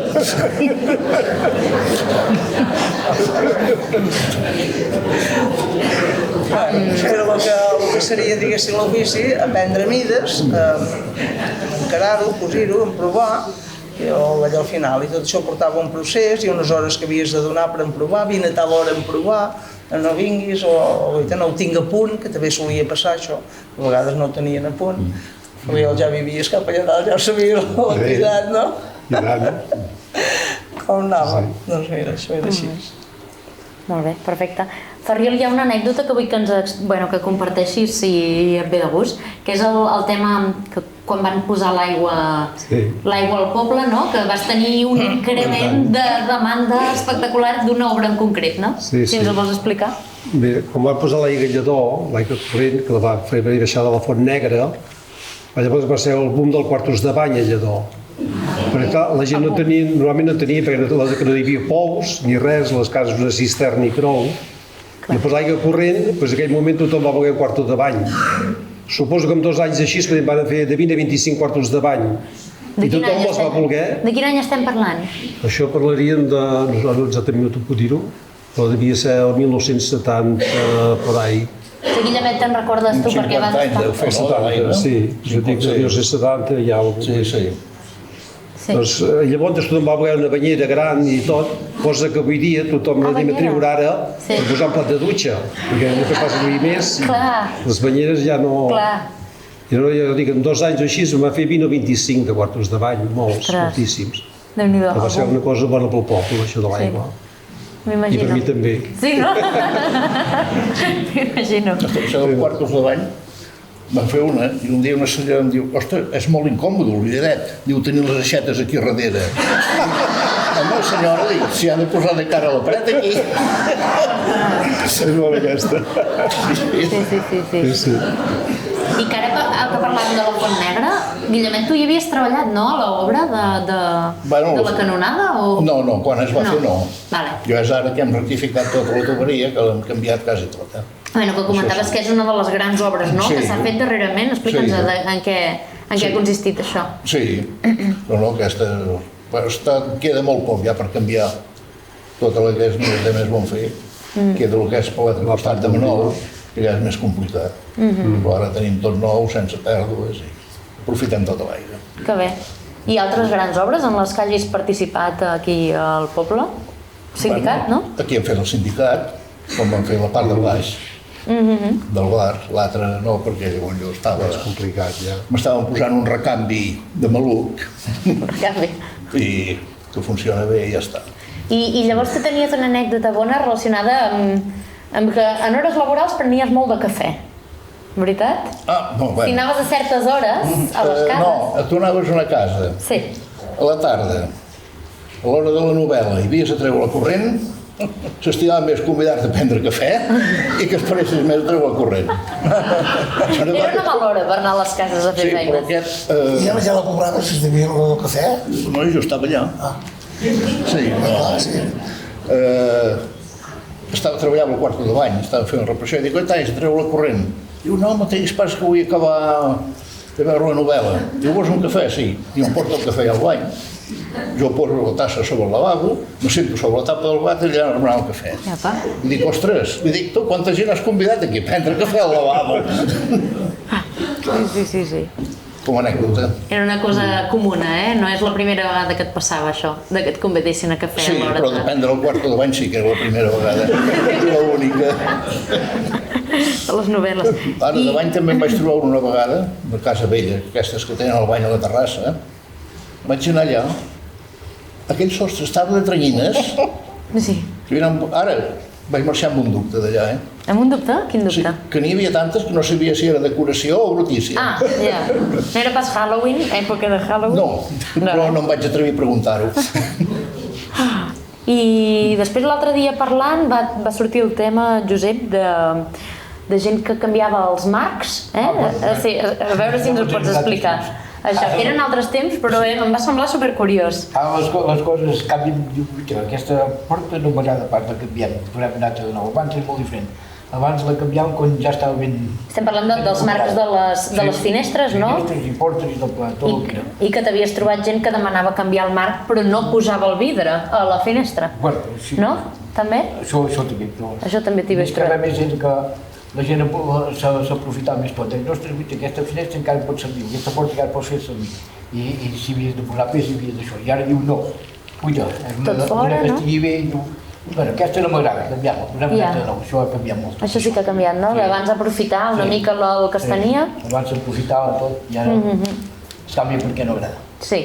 Era el que seria, diguéssim, l'ofici, aprendre mides, encarar-ho, cosir-ho, provar, i allò al final. I tot això portava un procés i unes hores que havies de donar per provar, vine a tal hora a provar, no vinguis, o no ho tinc a punt, que també solia passar això, a vegades no ho tenien a punt, però ja vivies cap allà dalt, ja ho sabia l'activitat, no? Com anava? Doncs mira, això era així. Molt bé, perfecte. Ferriol, hi ha una anècdota que vull que comparteixis, si et ve de gust, que és el tema que quan van posar l'aigua al poble, que vas tenir un increment de demanda espectacular d'una obra en concret, no? Si ens ho vols explicar. Bé, quan van posar l'aigua Lledó, l'aigua corrent, que la va fer baixar de la Font Negra, llavors va ser el boom del quartos de bany a Lledó. Perquè clar, la gent normalment no tenia, perquè no hi havia pous ni res, les cases una cisterna i prou. I després l'aigua corrent, en aquell moment tothom va voler un quarto de bany. Suposo que en 2 anys així que van fer de 20 a 25 quartos de bany. I tothom els va voler. De quin any estem parlant? Això parlaríem de, no exactament no puc dir-ho, però devia ser el 1970, per ahí. Guillemet, te'n recordes tu perquè vas estar? 50 anys, sí. Jo dic que el 1970 hi ha alguna cosa. Doncs llavors tothom va voler una banyera gran i tot, cosa que avui dia tothom anem a treure ara per posar un plat de dutxa, perquè el que passa avui més, les banyeres ja no... Jo dic, en 2 anys o així em va fer 20 o 25 de quartos de bany, moltíssims. Déu-n'hi-do. Va ser una cosa bona pel poble, això de l'aigua. M'imagino. I per mi també. Sí, no? M'imagino. Això del Quartos de Bany va fer una, i un dia una senyora em diu, ostres, és molt incòmode el bidet, diu, tenir les aixetes aquí darrere. Home, senyora, dic, si ha de posar de cara a la paret aquí. És bona aquesta. Sí. I que ara que parlàvem de la Font Negra, Guillemet, tu hi havies treballat, no?, a l'obra de la canonada? No, quan es va fer no. Vale. Jo és ara que hem rectificat tota la tuberia, que l'hem canviat quasi tota. Bueno, que comentaves que és una de les grans obres, no?, que s'ha fet darrerament. Explica'ns en què ha consistit això. Sí, no, aquesta queda molt poc ja per canviar tota la que és més bon fer. Queda el que és per l'altre costat de Manol, que ja és més complicat. Però ara tenim tot nou, sense pèrdues, i aprofitem tota l'aigua. Que bé. I altres grans obres en les que hagis participat aquí al poble? Sindicat, no? Aquí hem fet el sindicat, com vam fer la part del baix, del bar, l'altre no, perquè llavors jo estava... És complicat, ja. M'estaven posant un recanvi de maluc. Recanvi. I que funciona bé i ja està. I llavors tu tenies una anècdota bona relacionada amb que en hores laborals prenies molt de cafè, veritat? No, bueno. Si anaves a certes hores a les cases... No, tu anaves a una casa. Sí. A la tarda, a l'hora de la novel·la, hi havies a treure la corrent, s'estimava més convidar-te a prendre cafè i que esperessis més a treure la corrent. Era una mala hora per anar a les cases a fer feines. Sí, però aquest... I ja la cobraves si devia el cafè? No, jo estava allà. Sí, treballant al Quarto de Bany, estava fent una repressió, i dic, oi, talls, treu la corrent. Diu, no, mateix, pas que vull acabar de veure la novel·la. Diu, vols un cafè? Sí. Diu, em porta el cafè al bany. Jo poso la tassa sobre el lavabo, me sento sobre la tapa del vàter i allà remenant el cafè. I dic, ostres, li dic, tu, quanta gent has convidat aquí a prendre cafè al lavabo? Sí. Com a anècdota. Era una cosa comuna, no és la primera vegada que et passava això, que et convidessin a cafè a l'hora de... Sí, però de prendre el Quarto de Bany sí que era la primera vegada, l'única. A les novel·les. Ara, de bany també em vaig trobar una vegada, a Casa Vella, aquestes que tenen el bany a la terrassa, vaig anar allà, aquell sostre estava de tranyines, sí. Ara vaig marxar amb un dubte d'allà, Amb un dubte? Quin dubte? Sí, que n'hi havia tantes que no sabia si era decoració o brutícia. Ja. No era pas Halloween, època de Halloween? No, però no em vaig atrevir a preguntar-ho. I després l'altre dia parlant va sortir el tema, Josep, de gent que canviava els marcs, a veure si ens ho pots explicar. Això, eren altres temps, però em va semblar supercuriós. Les coses canvien, aquesta porta no m'agrada pas la canviem, tornem a anar de nou, abans és molt diferent. Abans la canviàvem quan ja estava ben... Estem parlant dels marcs de les finestres, no? Finestres i portes i tot el que era. I que t'havies trobat gent que demanava canviar el marc però no posava el vidre a la finestra, no? També? Això també, però... Això també t'hi vas trobar. Més gent que la gent s'aprofitava més tot. Ostres, aquesta finestra encara pot servir, aquesta porta encara pot fer servir. I si havies de posar pes, havies d'això. I ara diu no. Cuida, tot fora, no? Bueno, aquesta no m'agrada, canviar-la, posem aquesta de nou, això ha canviat molt. Això sí que ha canviat, no? Abans aprofitar una mica el que es tenia. Abans s'aprofitava tot i ara es canvia perquè no agrada. Sí,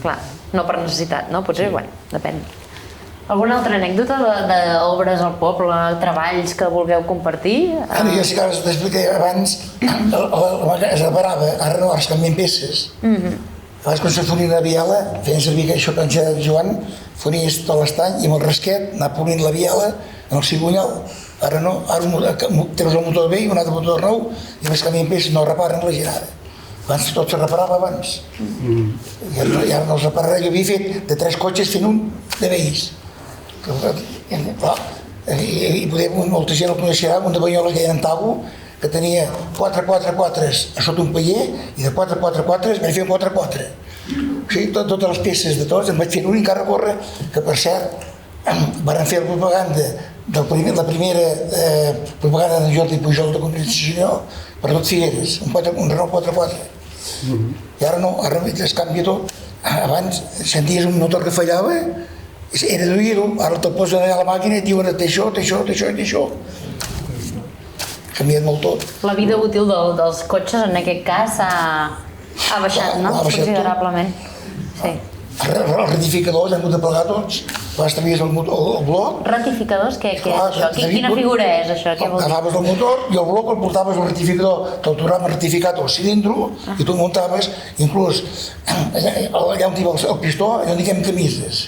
clar, no per necessitat, no? Potser, bueno, depèn. Alguna altra anècdota d'obres al poble, treballs que vulgueu compartir? Jo sí que t'expliqué abans, es reparava, ara no, ara es canvien peces. Abans quan se fonia una biela, feien servir això que en Joan, fonies tot l'estany i amb el rasquet anar polint la biela en el cigonyal. Ara no, ara treus el motor vell, un altre motor nou i més canvien peces, no reparen la gent ara. Abans tot se reparava abans. I ara no els repararà. Jo havia fet de 3 cotxes fent un de vells. I molta gent el coneixerà, un de Banyola que era en Tabo, que tenia 4x4x a sota un paller i de 4x4x vaig fer un 4x4. O sigui, totes les peces de tots, em vaig fer un encara a córrer, que per cert, van fer la propaganda la primera propaganda de Jordi Pujol de Constitució per tot Figueres, un Renault 4x4. I ara no, ara es canvia tot. Abans senties un motor que fallava, era d'oir-ho, ara te'l posen allà a la màquina i et diuen té això, té això, té això i té això. Ha canviat molt tot. La vida útil dels cotxes en aquest cas ha baixat, no? Considerablement. Sí. Els ratificadors hem hagut de plegar tots, vas travies el bloc. Ratificadors? Què és això? Quina figura és això? Agafaves el motor i el bloc el portaves al ratificador, te'l tornaven ratificat al cilindre i tu muntaves, inclús allà on hi va el pistó, allà on diguem camises.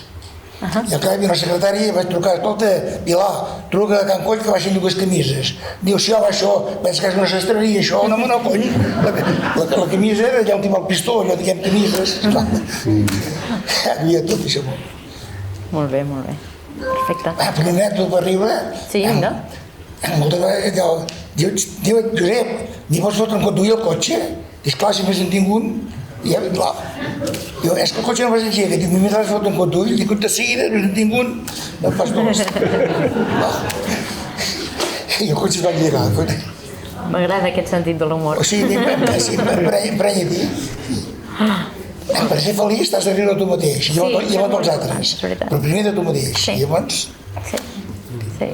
I al cap hi havia una secretària i vaig trucar, escolta, Pilar, truca a Can Coll que baixen dues camises. Diu, si home, això, pensa que és una sastreria, això, no, cony. La camisa era allà on hi va el pistó, allò diguem camises. Hi havia tot això. Molt bé. Perfecte. Per un net, per arriba. Sí, vinga. Moltes vegades, diu, Josep, ni pots fotre en conduir el cotxe? Dius, clar, si més en tinc un, i ja, clar. Diu, és que el cotxe no vas engegar. Diu, m'he de fotre en conduir, dic, de seguida, més en tinc un, no pas dos. I el cotxe es va engegar. M'agrada aquest sentit de l'humor. O sigui, emprenya-t'hi. Per ser feliç t'has de riure tu mateix, i llavors dels altres. Però primer de tu mateix, i llavors... Sí.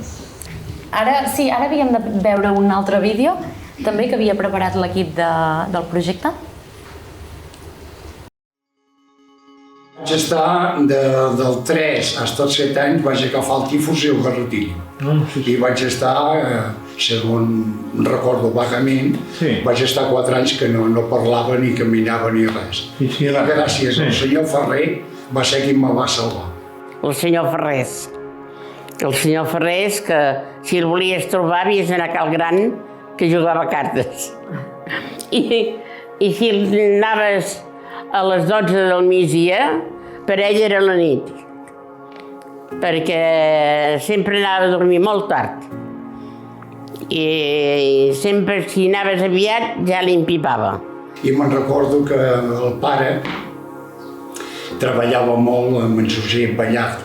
Ara havíem de veure un altre vídeo, també que havia preparat l'equip del projecte. Vaig estar del 3 fins als 7 anys, vaig agafar el tifus i el garrotillo. I vaig estar, segons recordo vagament, vaig estar 4 anys que no parlava ni caminava ni res. I gràcies al senyor Ferrer va ser qui me'l va salvar. El senyor Ferrés. El senyor Ferrés, que si el volies trobar havies d'anar a Cal Gran, que jugava a cartes. I si anaves a les 12 del migdia, per ell era la nit, perquè sempre anava a dormir molt tard i sempre si anaves aviat ja l'empipava. I me'n recordo que el pare treballava molt amb en Josep Ballart,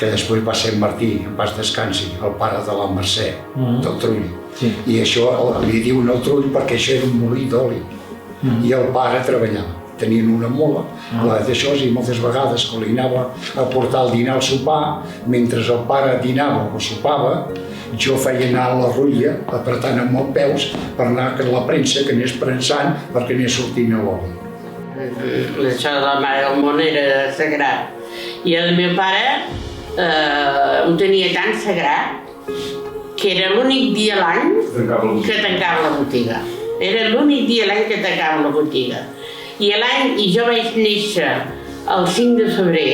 que després va ser Martí, en paz descansi, el pare de la Mercè, del Trull. I això li diuen el Trull perquè això era un molí d'oli. I el pare treballava. Tenien una mola, d'això, i moltes vegades que li anava a portar el dinar al sopar, mentre el pare dinava o sopava, jo feia anar a la rutlla, apretant amb els peus, per anar a la premsa, que anés prensant, perquè anés sortint a l'oli. Això de la Mare del Món era sagrat. I el meu pare ho tenia tan sagrat que era l'únic dia a l'any que tancava la botiga. Era l'únic dia a l'any que tancava la botiga. I jo vaig néixer el 5 de febrer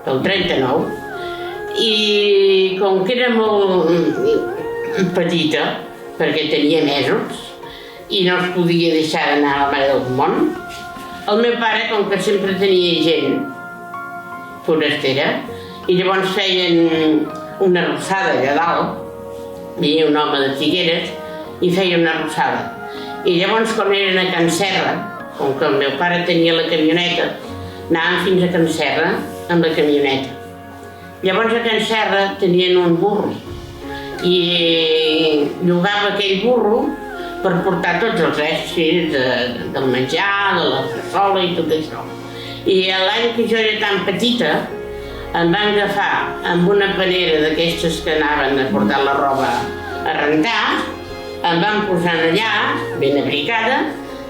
del 39, i com que era molt petita, perquè tenia mesos, i no es podia deixar d'anar a la Mare del Món, el meu pare, com que sempre tenia gent forastera, i llavors feien una arrossada allà dalt, venia un home de Figueres i feia una arrossada. I llavors, quan eren a Can Serra, com que el meu pare tenia la camioneta, anàvem fins a Can Serra amb la camioneta. Llavors a Can Serra tenien un burro i llogava aquell burro per portar tots els èxits del menjar, de la cassola i tot això. I l'any que jo era tan petita em van agafar amb una panera d'aquestes que anaven a portar la roba a rentar, em van posar allà, ben abrigada,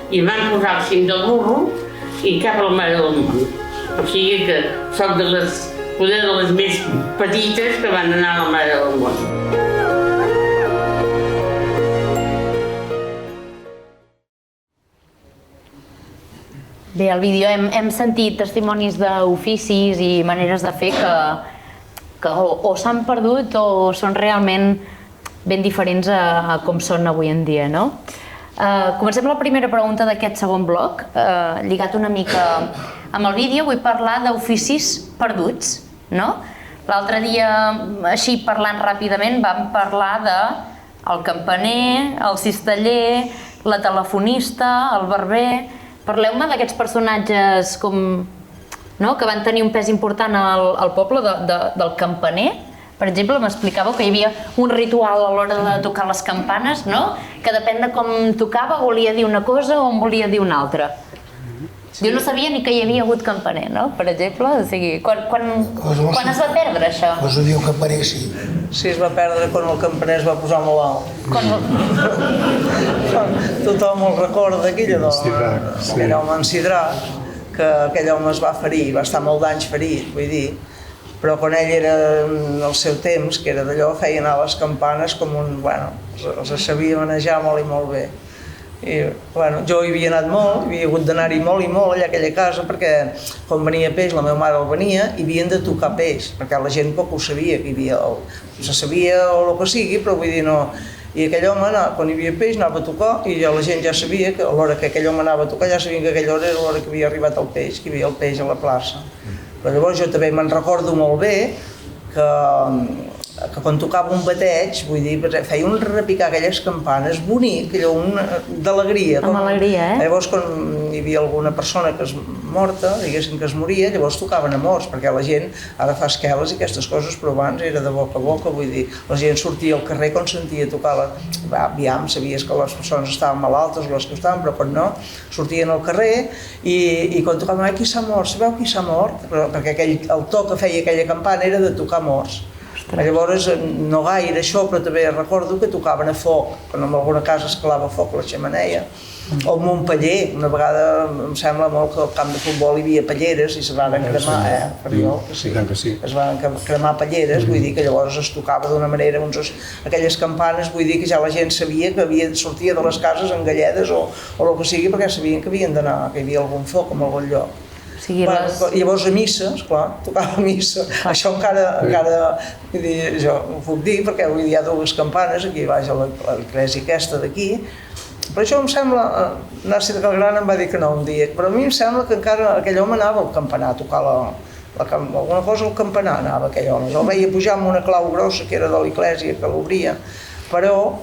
i em van posar al cim del burro i cap a la Mare del Món. O sigui que soc poder de les més petites que van anar a la Mare del Món. Bé, al vídeo hem sentit testimonis d'oficis i maneres de fer que o s'han perdut o són realment ben diferents a com són avui en dia, no? Comencem la primera pregunta d'aquest segon bloc, lligat una mica amb el vídeo. Vull parlar d'oficis perduts, no? L'altre dia, així parlant ràpidament, vam parlar del campaner, el cisteller, la telefonista, el barber. Parleu-me d'aquests personatges que van tenir un pes important al poble del campaner. Per exemple, m'explicàveu que hi havia un ritual a l'hora de tocar les campanes, no? Que depèn de com tocava, volia dir una cosa o en volia dir una altra. Jo no sabia ni que hi havia hagut campaner, no? Per exemple, o sigui, quan es va perdre això? Us ho diu campaner, sí. Sí, es va perdre quan el campaner es va posar molt alt. Tothom el recorda d'aquell, aquell home encidrat, que aquell home es va ferir, va estar molt d'anys ferit, vull dir, però quan ell era en el seu temps, que era d'allò, feia anar les campanes com un... Bueno, els sabia manejar molt i molt bé. I, bueno, jo hi havia anat molt, havia hagut d'anar-hi molt i molt allà a aquella casa, perquè quan venia peix, la meva mare el venia, i havien de tocar peix, perquè la gent poc ho sabia, que hi havia se sabia o el que sigui, però vull dir, no... I aquell home, quan hi havia peix, anava a tocar, i ja la gent ja sabia que a l'hora que aquell home anava a tocar, ja sabien que aquella hora era l'hora que havia arribat el peix, que hi havia el peix a la plaça. Però llavors jo també me'n recordo molt bé que quan tocava un bateig, vull dir, feia un repicar aquelles campanes bonic, allò d'alegria. Amb alegria, Llavors, quan hi havia alguna persona que es morta, diguéssim que es moria, llavors tocaven a morts, perquè la gent ara fa esqueles i aquestes coses, però abans era de boca a boca, vull dir, la gent sortia al carrer quan sentia tocar aviam, sabies que les persones estaven malaltes o les que estaven, però quan no, sortien al carrer i quan tocaven, qui s'ha mort? Sabeu qui s'ha mort? Perquè el to que feia aquella campana era de tocar morts. Llavors, no gaire això, però també recordo que tocaven a foc, quan en alguna casa es calava foc a la xemeneia, o a Montpeller, una vegada em sembla molt que al camp de futbol hi havia palleres i es van cremar, Ferriol, que sí, es van cremar palleres, vull dir que llavors es tocava d'una manera, aquelles campanes, vull dir que ja la gent sabia que sortia de les cases engalledes o el que sigui, perquè sabien que havien d'anar, que hi havia algun foc en algun lloc. Llavors a missa, esclar, tocava a missa, això encara, vull dir, jo ho puc dir perquè hi ha dues campanes, aquí baix a l'església aquesta d'aquí, però això em sembla, Narci de Calgran em va dir que no un dia, però a mi em sembla que encara aquell home anava al campanar a tocar alguna cosa al campanar anava aquell home, jo el veia pujar amb una clau grossa que era de l'església que l'obria, però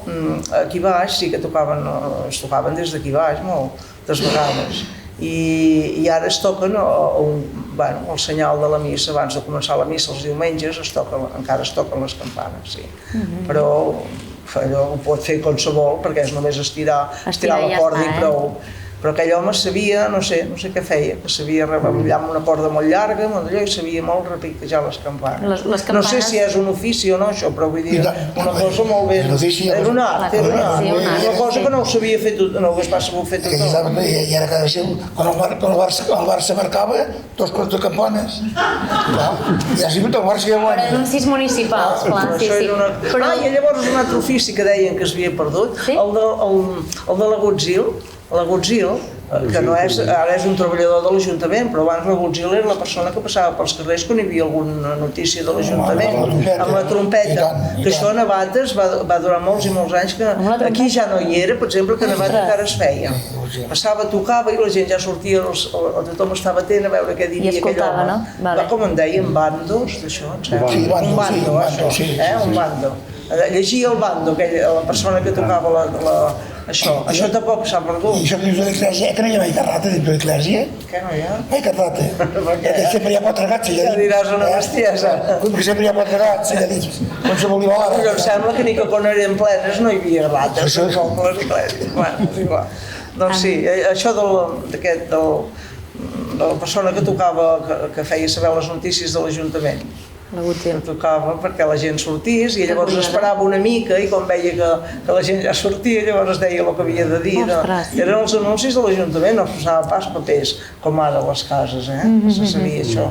aquí baix sí que es tocaven des d'aquí baix moltes vegades. I ara es toquen el senyal de la missa, abans de començar la missa els diumenges encara es toquen les campanes, sí. Però allò ho pot fer qualsevol perquè és només estirar la corda i prou. Però aquell home sabia, no sé què feia, que sabia reballar amb una corda molt llarga i sabia molt repiquejar les campanes. No sé si és un ofici o no això, però vull dir, una cosa molt bé. Era un art, una cosa que no ho sabia fer tot, no ho hagués pas sabut fer tothom. I ara cada vegada, quan el Barça marcava, 2 quarts de campanes. I ha sigut el Barça que guanya. Per anuncis municipals, clar, sí. I llavors un altre ofici que deien que s'havia perdut, el de l'agutzil, que ara és un treballador de l'Ajuntament, però abans l'agutzil era la persona que passava pels carrers quan hi havia alguna notícia de l'Ajuntament, amb la trompeta, que això a Navates va durar molts i molts anys, que aquí ja no hi era, per exemple, que a Navates encara es feia. Passava, tocava i la gent ja sortia, tothom estava atent a veure què diria aquell home. Va, com en deien, bandos, d'això, un bando, un bando. Llegia el bando, la persona que tocava això tampoc s'ha perdut. I això que dius de l'església, que no hi ha mai carrata dins de l'església? Què no hi ha? No hi ha carrata. Sempre hi ha 4 gats allà dins. Ja diràs una bestiesa. Perquè sempre hi ha 4 gats allà dins. Com se volia volar. Però em sembla que ni que quan eren plenes no hi havia rates, com les esglésies. Bueno, és igual. Doncs sí, això de la persona que tocava, que feia saber les notícies de l'Ajuntament. Que tocava perquè la gent sortís i llavors esperava una mica i quan veia que la gent ja sortia llavors es deia el que havia de dir. Eren els anuncis de l'Ajuntament, no es passava pas papers com ara a les cases, se sabia això.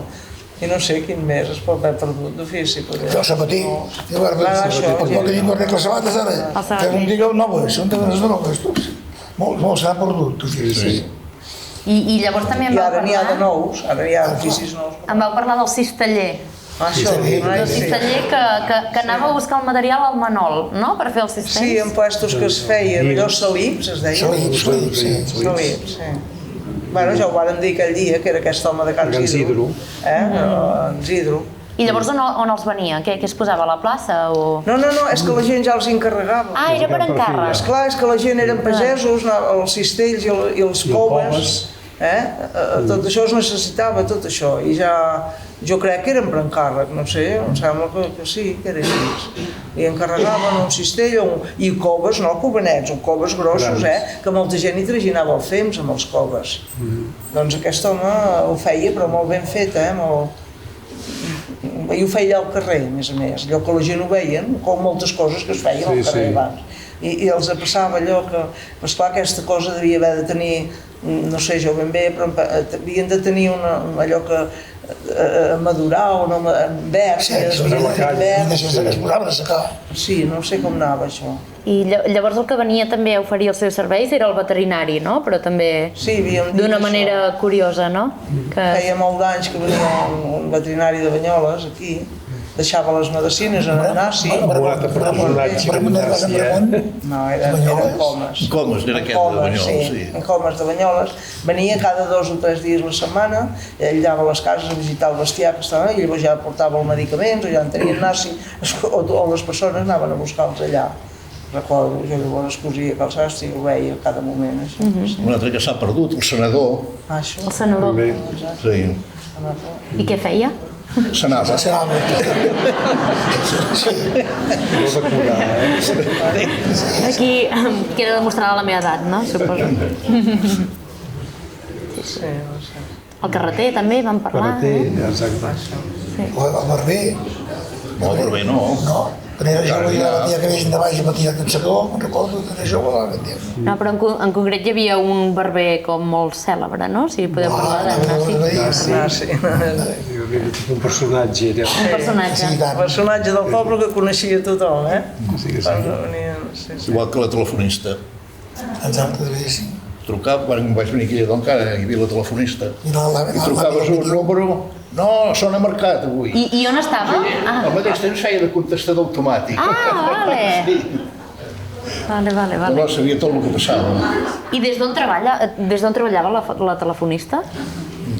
I no sé quin més es pot haver perdut d'ofici. El sapatí, el que dic no arregla sabates ara, fem un dia noves, són de les noves, molt s'ha perdut d'ofici. I llavors també em vau parlar... I ara n'hi ha de nous, ara hi ha oficis nous. Em vau parlar del cisteller. El cisteller que anava a buscar el material al Manol, no?, per fer els cistells. Sí, en puestos que es feien, allò salips, es deia? Salips, sí. Salips, sí. Bueno, ja ho varen dir aquell dia, que era aquest home de Can Zidro. En Zidro. I llavors on els venia? Què es posava a la plaça? No, és que la gent ja els encarregava. Ah, era per encàrrec. Esclar, és que la gent eren pagesos, els cistells i els coves. Tot això es necessitava, tot això. I ja... Jo crec que eren per encàrrec, no sé, em sembla que sí, que era així. I encarregaven un cistell i coves, no covenets, o coves grossos, que molta gent hi traginava el fems amb els coves. Doncs aquest home ho feia, però molt ben fet, i ho feia al carrer, a més, allò que la gent ho veien, com moltes coses que es feien al carrer abans. i els passava allò que, esclar, aquesta cosa devia haver de tenir, no sé jo ben bé, però havien de tenir allò que madurar o no verd, es posava a secar. Sí, no sé com anava això. I llavors el que venia també a oferir els seus serveis era el veterinari, no? Però també d'una manera curiosa, no? Feia molt d'anys que venia un veterinari de Banyoles aquí, deixava les medicines en el Nassi. No, eren Comes. Comes, era aquest de Banyoles, sí. En Comes de Banyoles. Venia cada 2 o 3 dies la setmana, ell anava a les cases a visitar el bestiar que estava allà, i llavors ja portava els medicaments, o ja en tenien Nassi, o les persones anaven a buscar-los allà. Recordo, jo llavors cosia calçats i ho veia cada moment. Un altre que s'ha perdut, el senador. Això? El senador. Sí. I què feia? S'anava. Aquí queda demostrada la meva edat, no? Suposo. El carreter també vam parlar. Carreter, exacte. El barber. No, el barber no. No. Quan era jove, el dia que vegin de baix i patia aquest secó, me'n recordo que era jove, No, però en concret hi havia un barber com molt cèlebre, no? Si podeu parlar de Nassi. Un personatge. Un personatge. Un personatge del poble que coneixia tothom, eh? Igual que la telefonista. Exacte, de sí. Trucava, quan vaig venir aquí a Doncara, hi havia la telefonista. I trucaves un número... No, sona marcat avui. I on estava? Al mateix temps feia de contestador automàtic. Vale. Vale. No sabia tot el que passava. I des d'on treballava la telefonista?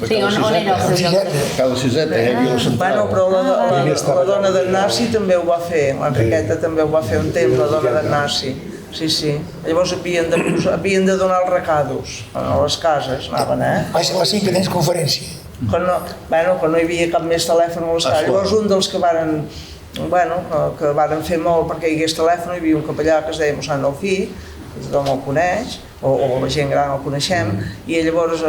Sí, on era el seu lloc? Cada siseta, hi havia la central. Bueno, però la dona d'en Nassi també ho va fer, l'Enriqueta també ho va fer un temps, la dona d'en Nassi. Sí. Llavors havien de donar els recados a les cases, anaven, Vaig a les 5 que tens conferència. Quan no hi havia cap més telèfon a les cases. Llavors un dels que varen fer molt perquè hi hagués telèfon, hi havia un capellà que es deia mossèn Delfí, tothom el coneix, o la gent gran el coneixem, i llavors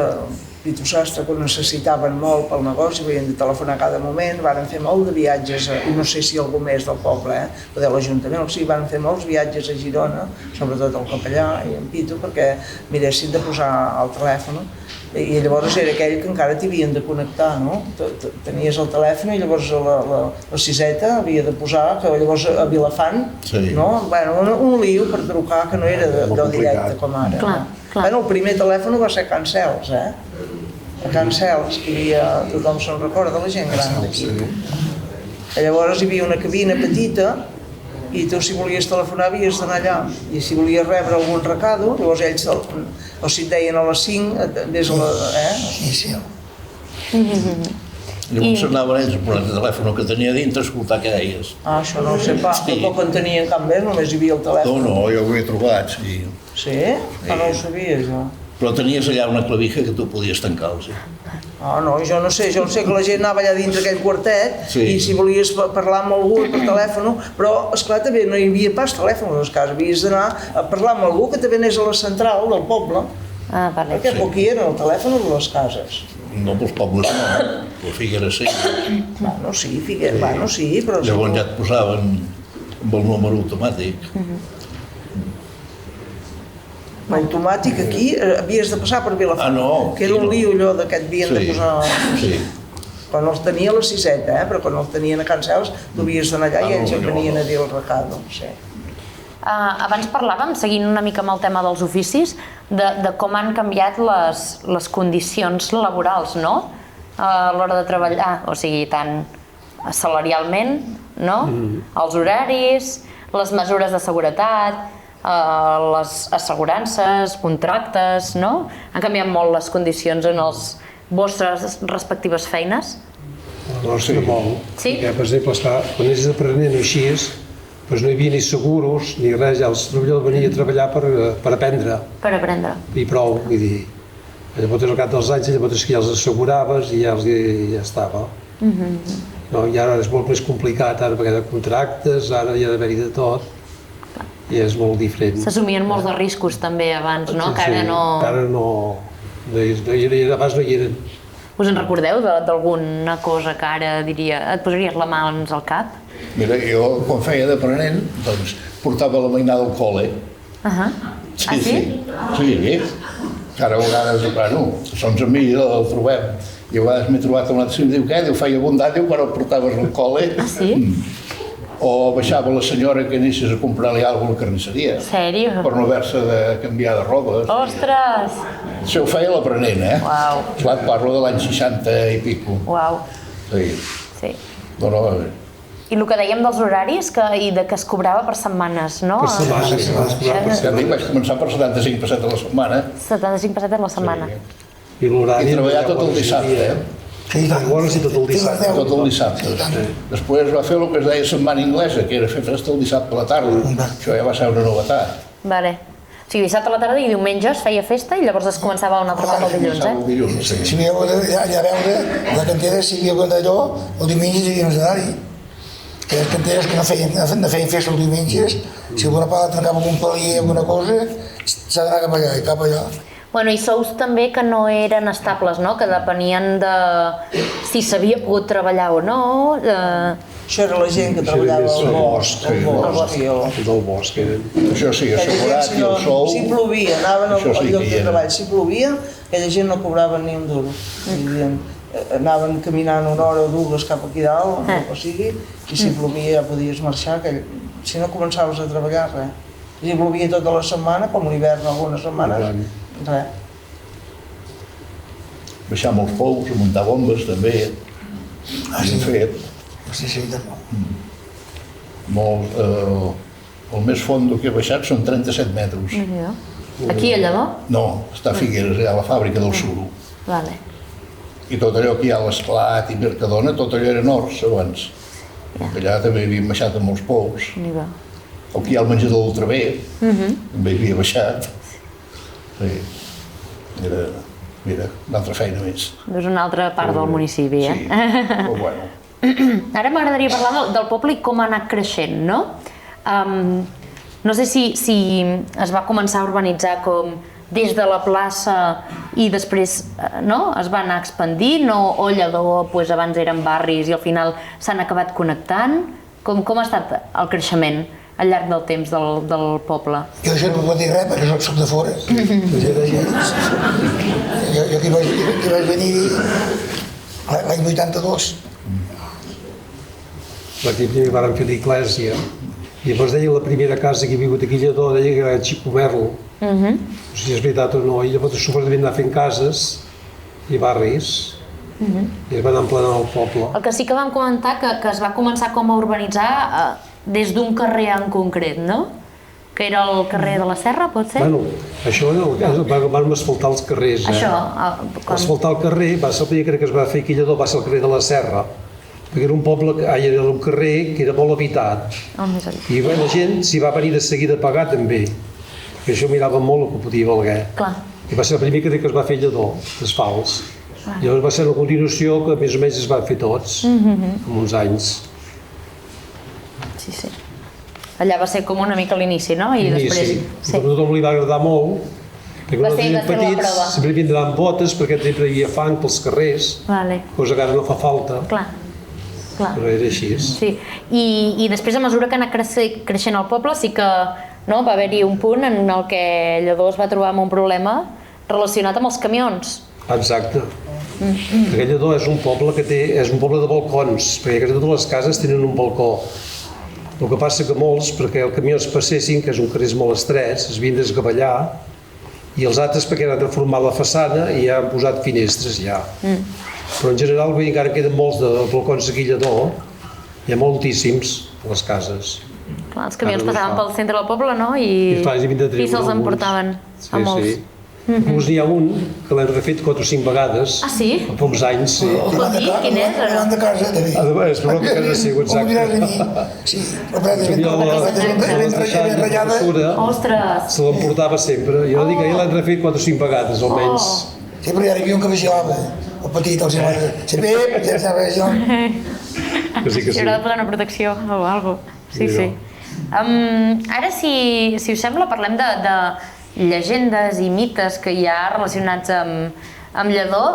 Pitu Sastre, que ho necessitaven molt pel negoci, havien de telefonar cada moment, varen fer molt de viatges, i no sé si algú més del poble, o de l'Ajuntament, o sigui, varen fer molts viatges a Girona, sobretot el capellà i en Pitu, perquè miressin de posar el telèfon, i llavors era aquell que encara t'havien de connectar, no? Tenies el telèfon i llavors la siseta havia de posar, que llavors a Vilafant, no? Un lío per trucar que no era del directe com ara. El primer telèfon va ser a Can Cels, a Can Cels, que hi havia, tothom se'n recorda, la gent gran d'aquí. Llavors hi havia una cabina petita i tu si volies telefonar havies d'anar allà, i si volies rebre algun recado, llavors ells, o si et deien a les 5, des a la... Sí. Llavors anaven ells per el telèfon que tenia dintre a escoltar què deies. Això no ho sé pas, tampoc en tenien cap més, només hi havia el telèfon. No, jo ho havia trobat, sí. Sí? No ho sabia, jo. Però tenies allà una clavija que tu podies tancar-los. No, jo no sé, que la gent anava allà dintre aquell quartet i si volies parlar amb algú per telèfon, però esclar també no hi havia pas telèfon a les cases, havies d'anar a parlar amb algú que també anés a la central del poble, perquè poc hi era el telèfon de les cases. No pels pobles no, però Figueres sí. Figueres sí, però... Llavors ja et posaven amb el número automàtic. Automàtic aquí havies de passar per Vilafant, que era un lío allò que et havien de posar... Quan els tenia a la siseta, però quan els tenien a Can Cels tu havies d'anar allà i ells et venien a dir el recado. Abans parlàvem, seguint una mica amb el tema dels oficis, de com han canviat les condicions laborals, no? A l'hora de treballar, o sigui, tant salarialment, no? Els horaris, les mesures de seguretat, les assegurances, contractes, no? Han canviat molt les condicions en les vostres respectives feines? No, sí, molt. Perquè, per exemple, quan ets aprenent així, no hi havia ni seguros ni res, els treballadors venien a treballar per aprendre. Per aprendre. I prou, vull dir. Llavors, al cap dels anys, llavors que ja els asseguraves i ja estava. I ara és molt més complicat, ara perquè hi ha contractes, ara hi ha d'haver-hi de tot. I és molt diferent. S'assumien molts de riscos també abans, no? Que ara no... Ara no... Abans no hi eren. Us en recordeu d'alguna cosa que ara et posaries la mà al cap? Mira, jo quan feia d'aprenent, doncs portava la mainada al col·le. Sí. Ara a vegades, bueno, sons amics el trobem. I a vegades m'he trobat un altre i em diu, què? Diu, feia bondat, diu, quan el portaves al col·le. O baixava la senyora que anissis a comprar-li alguna cosa a la carnisseria. Sèrio? Per no haver-se de canviar de roba. Ostres! Això ho feia l'aprenent, Uau. Clar, parlo de l'any 60 i pico. Uau. Sí. I el que dèiem dels horaris i de que es cobrava per setmanes, no? Per setmanes. Ja dic, vaig començar per 75 pessetes a la setmana. 75 pessetes a la setmana. I l'horari... I treballar tot el dissabte, Sí, i tot el dissabte. Tot el dissabte. Després va fer el que es deia setmana inglesa, que era fer festa el dissabte a la tarda. Això ja va ser una novetat. Vale. O sigui, dissabte a la tarda i diumenge es feia festa i llavors es començava un altre cop el dilluns, Si havíeu allà a veure la cantera, si hi havia d'allò, el diumenge hi havia un horari. Que les canteres que no feien festa els diumenges, si alguna part tancava un palier o alguna cosa, s'ha d'anar cap allà. Bueno, i sous també que no eren estables, no? Que depenien de si s'havia pogut treballar o no. Això era la gent que treballava al bosc. Del bosc, Això sí, assegurat i el sou... Si plovia, anaven al lloc de treball, si plovia, aquella gent no cobrava ni un duro. Anaven caminant una hora o dues cap aquí dalt, o sigui, i si plovia ja podies marxar, si no començaves a treballar, res. Si plovia tota la setmana, com l'hivern algunes setmanes, res. Baixar amb els pous, muntar bombes també, hem fet. El més fondo que he baixat són 37 metres. Aquí a Lledó? No, està a Figueres, a la fàbrica del suro. Vale. I tot allò que hi ha a l'Esclat i Mercadona, tot allò eren horts abans. Allà també havíem baixat amb els pous. O que hi ha el menjador d'Ultravé, també hi havia baixat. Era, mira, una altra feina més. És una altra part del municipi, eh? Sí, però bueno. Ara m'agradaria parlar del poble i com ha anat creixent, no? No sé si es va començar a urbanitzar com des de la plaça i després es va anar expandint o Lledó abans eren barris i al final s'han acabat connectant? Com ha estat el creixement al llarg del temps del poble? Jo això no puc dir res perquè soc de fora. Jo que vaig venir l'any 82. Aquí primer vàrem fer l'església i llavors deia la primera casa que he vingut aquí a Lledó deia que era Xico Merlo. No sé si és veritat o no, i llavors suposadament anar fent cases i barris i es van emplenar el poble. El que sí que vam comentar que es va començar com a urbanitzar des d'un carrer en concret, no? Que era el carrer de la Serra, pot ser? Bueno, això van asfaltar els carrers. Això? Asfaltar el carrer, va ser el primer carrer que es va fer aquí a Lledó, va ser el carrer de la Serra, perquè era un poble, era un carrer que era molt habitat. I la gent s'hi va venir de seguida a pagar també, que això mirava molt el que podia valer. I va ser el primer carrer que es va fer a Lledó, d'asfalts. Llavors va ser una continuació que més o menys es van fer tots, en uns anys. Sí. Allà va ser com una mica l'inici, no? I després... Sí, a tothom li va agradar molt, perquè nosaltres érem petits, sempre hi vindran botes perquè sempre hi havia fang pels carrers, cosa que ara no fa falta. Clar. Però era així. Sí, i després a mesura que ha anat creixent el poble sí que va haver-hi un punt en el que Lledó es va trobar amb un problema relacionat amb els camions. Exacte. Perquè Lledó és un poble és un poble de balcons, perquè totes les cases tenen un balcó. El que passa que molts, perquè els camions passessin, que és un carrer molt estret, es havien d'esgavellar, i els altres perquè han reformat la façana i ja han posat finestres ja. Però en general encara queden molts de balcons aquí a Lledó, hi ha moltíssims a les cases. Clar, els camions passaven pel centre del poble, no? I se'ls emportaven a molts. Inclús n'hi ha un que l'hem refet 4 o 5 vegades. Ah, sí? A pocs anys, sí. Pot dir quin és? Davant de casa, també. És per de casa seu, exacte. Sí, però ben ratllada. Ostres! Se l'emportava sempre. Jo dic que l'hem refet 4 o 5 vegades, almenys. Sí, però hi havia un que vigilava. El petit, el senyor. Sí, ja sabes, jo. Hi haurà de posar una protecció o alguna cosa. Sí. Ara, si us sembla, parlem de llegendes i mites que hi ha relacionats amb Lledó.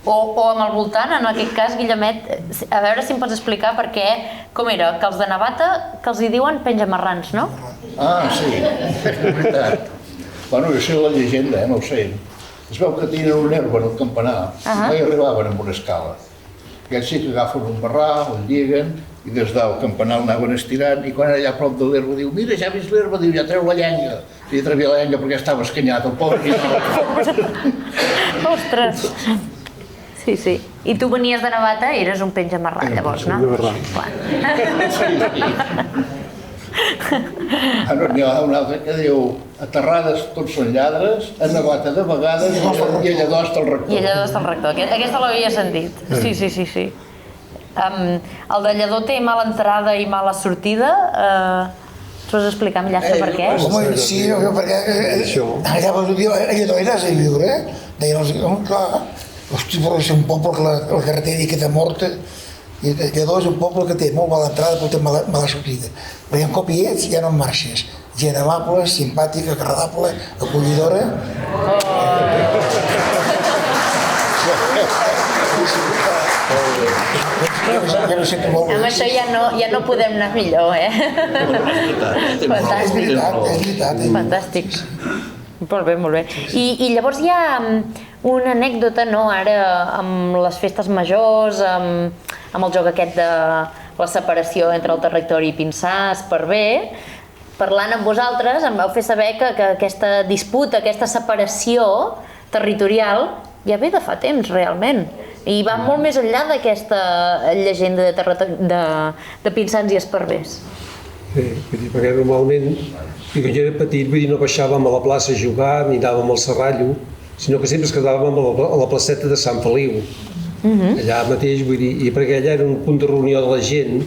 O amb el voltant, en aquest cas, Guillemet, a veure si em pots explicar per què, com era, que els de Navata, que els hi diuen penjamarrans, no? Ah, sí, és veritat. Bueno, jo sé la llegenda, no ho sé. Es veu que tenen un herba en el campanar, no hi arribaven amb una escala. Aquests sí que agafen un barrar, el lliguen, i des del campanar l'anaven estirant, i quan era allà a prop de l'herba diu, mira, ja has vist l'herba? Diu, ja treu la llenya. I trevia la llenya perquè estava escanyat, el pobre. Ostres! Sí, sí. I tu venies de Navata i eres un penjamarrat, llavors, no? N'hi ha un altre que diu, a Terrades tots són lladres, a Navata de vegades i a Lledó està el rector. I a Lledó està el rector. Aquesta l'havia sentit. Sí. El de Lledó té mala entrada i mala sortida. Ens vas explicar amb llasta per què? Home, sí, perquè allà Lledó era a viure, deien, clar, hosti, però és un poble que la carretera queda morta, i Lledó és un poble que té molt mala entrada però té mala sortida. Perquè un cop hi ets ja no en marxes. Gent amable, simpàtica, agradable, acollidora. Amb això ja no podem anar millor, Fantàstic. És veritat. Fantàstic. Molt bé. I llavors hi ha una anècdota, no?, ara amb les festes majors, amb el joc aquest de la separació entre el territori i Pinsà, Esparver. Parlant amb vosaltres em vau fer saber que aquesta disputa, aquesta separació territorial ja ve de fa temps, realment. I va molt més enllà d'aquesta llegenda de pinsans i esparvers. Sí, perquè normalment, quan jo era petit, no baixàvem a la plaça a jugar, ni anàvem al Serrallo, sinó que sempre es quedàvem a la placeta de Sant Feliu, allà mateix, i perquè allà era un punt de reunió de la gent,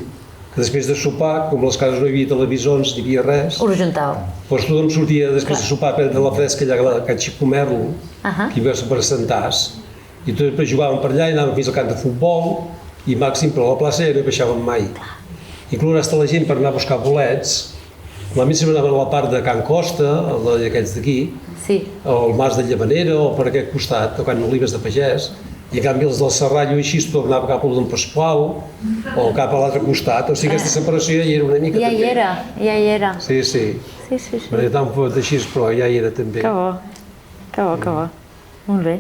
que després de sopar, com a les cases no hi havia televisors, ni hi havia res, us juntàveu. Doncs tothom sortia després de sopar a prendre la fresca allà a Can Xicomerlo, que hi va ser per Santàs, i després jugàvem per allà i anàvem fins al camp de futbol, i màxim, però a la plaça ja no hi baixàvem mai. Inclús hasta la gent per anar a buscar bolets, normalment sempre anaven a la part de Can Costa, d'aquests d'aquí, el Mas de Llavanera, o per aquest costat, tocant olives de pagès, i en canvi els del Serrallo així es tornava cap al d'en Pasqual o cap a l'altre costat, o sigui aquesta separació ja hi era una mica també. Ja hi era. Sí. Perquè tan fot així, però ja hi era també. Que bo. Molt bé.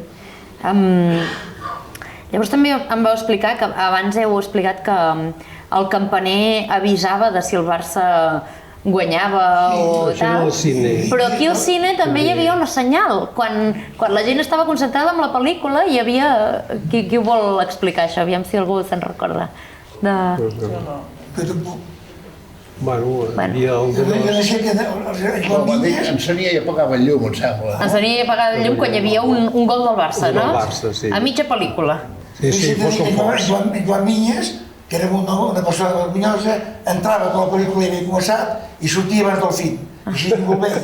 Llavors també em vau explicar, que abans heu explicat que el campaner avisava de si el Barça guanyava o tal, però aquí al cine també hi havia una senyal. Quan la gent estava concentrada en la pel·lícula hi havia... Qui ho vol explicar això? Aviam si algú se'n recorda. Bueno, hi havia el... Encenia i apagava el llum, em sembla. Encenia i apagava el llum quan hi havia un gol del Barça, no? Del Barça, sí. A mitja pel·lícula. Sí, fos com fos. Joan Vinyes, que era una persona vergonyosa, entrava quan la pel·lícula havia començat i sortia abans del film. Així ningú el veia.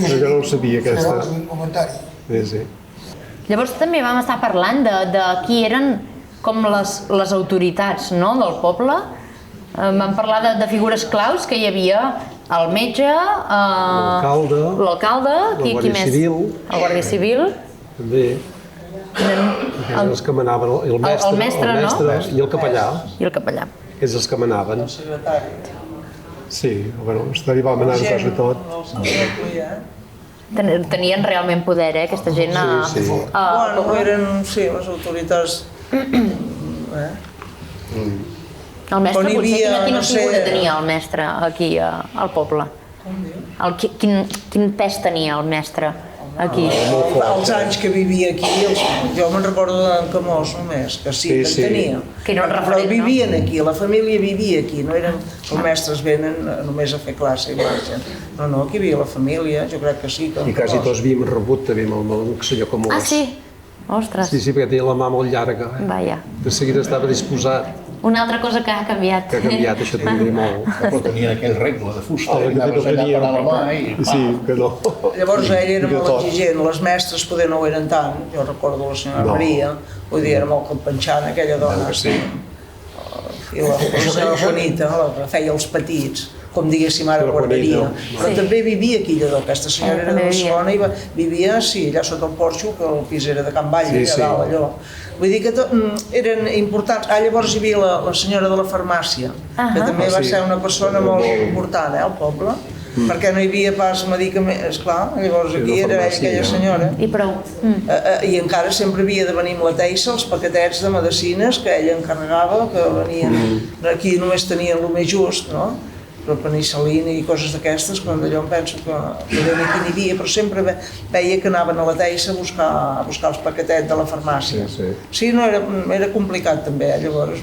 Jo no ho sabia, aquesta. Era un comentari. Sí. Llavors també vam estar parlant de qui eren com les autoritats, no?, del poble. Vam parlar de figures claus, que hi havia el metge, l'alcalde, qui més? El guàrdia civil. També. Els que manaven, el mestre i el capellà. I el capellà. Aquests els que manaven. El secretari. Sí, bueno, el secretari va manar quasi tot. Tenien realment poder, aquesta gent. Bueno, eren, sí, les autoritats... El mestre, potser quina figura tenia el mestre aquí al poble? Quin pes tenia el mestre aquí? Els anys que vivia aquí, jo me'n recordo d'en Camós només, que sí, que en tenia. Però vivien aquí, la família vivia aquí, no eren els mestres venen només a fer classe i marxen. No, aquí hi havia la família, jo crec que sí. I quasi tots havíem rebut també amb el senyor Camós. Ah, sí? Ostres. Sí, perquè tenia la mà molt llarga. Vaja. De seguida estava disposat. Una altra cosa que ha canviat. Que ha canviat, això també molt. Però tenien aquell regle de fusta, i anaves allà per a la mà i... Sí, que no. Llavors ell era molt exigent, les mestres poder no ho eren tant, jo recordo la senyora Maria, vull dir, era molt compenxant aquella dona, sí. I la senyora Juanita, la que feia els petits, com diguéssim ara guarderia, però també vivia aquí a Lledó. Aquesta senyora era de Barcelona i vivia, sí, allà sota el porxo, que el pis era de Can Vall, allà dalt, allò. Vull dir que eren importants. Llavors hi havia la senyora de la farmàcia, que també va ser una persona molt important al poble, perquè no hi havia pas medicaments, esclar, llavors aquí era aquella senyora. I prou. I encara sempre havia de venir amb la Teixa, els paquetets de medicines que ella encarregava, que venien, aquí només tenien el més just, no? Però penicil·lina i coses d'aquestes, quan d'allò em penso que aquí n'hi havia, però sempre veia que anaven a la Teixa a buscar els paquetets de la farmàcia. Sí, no, era complicat també, llavors.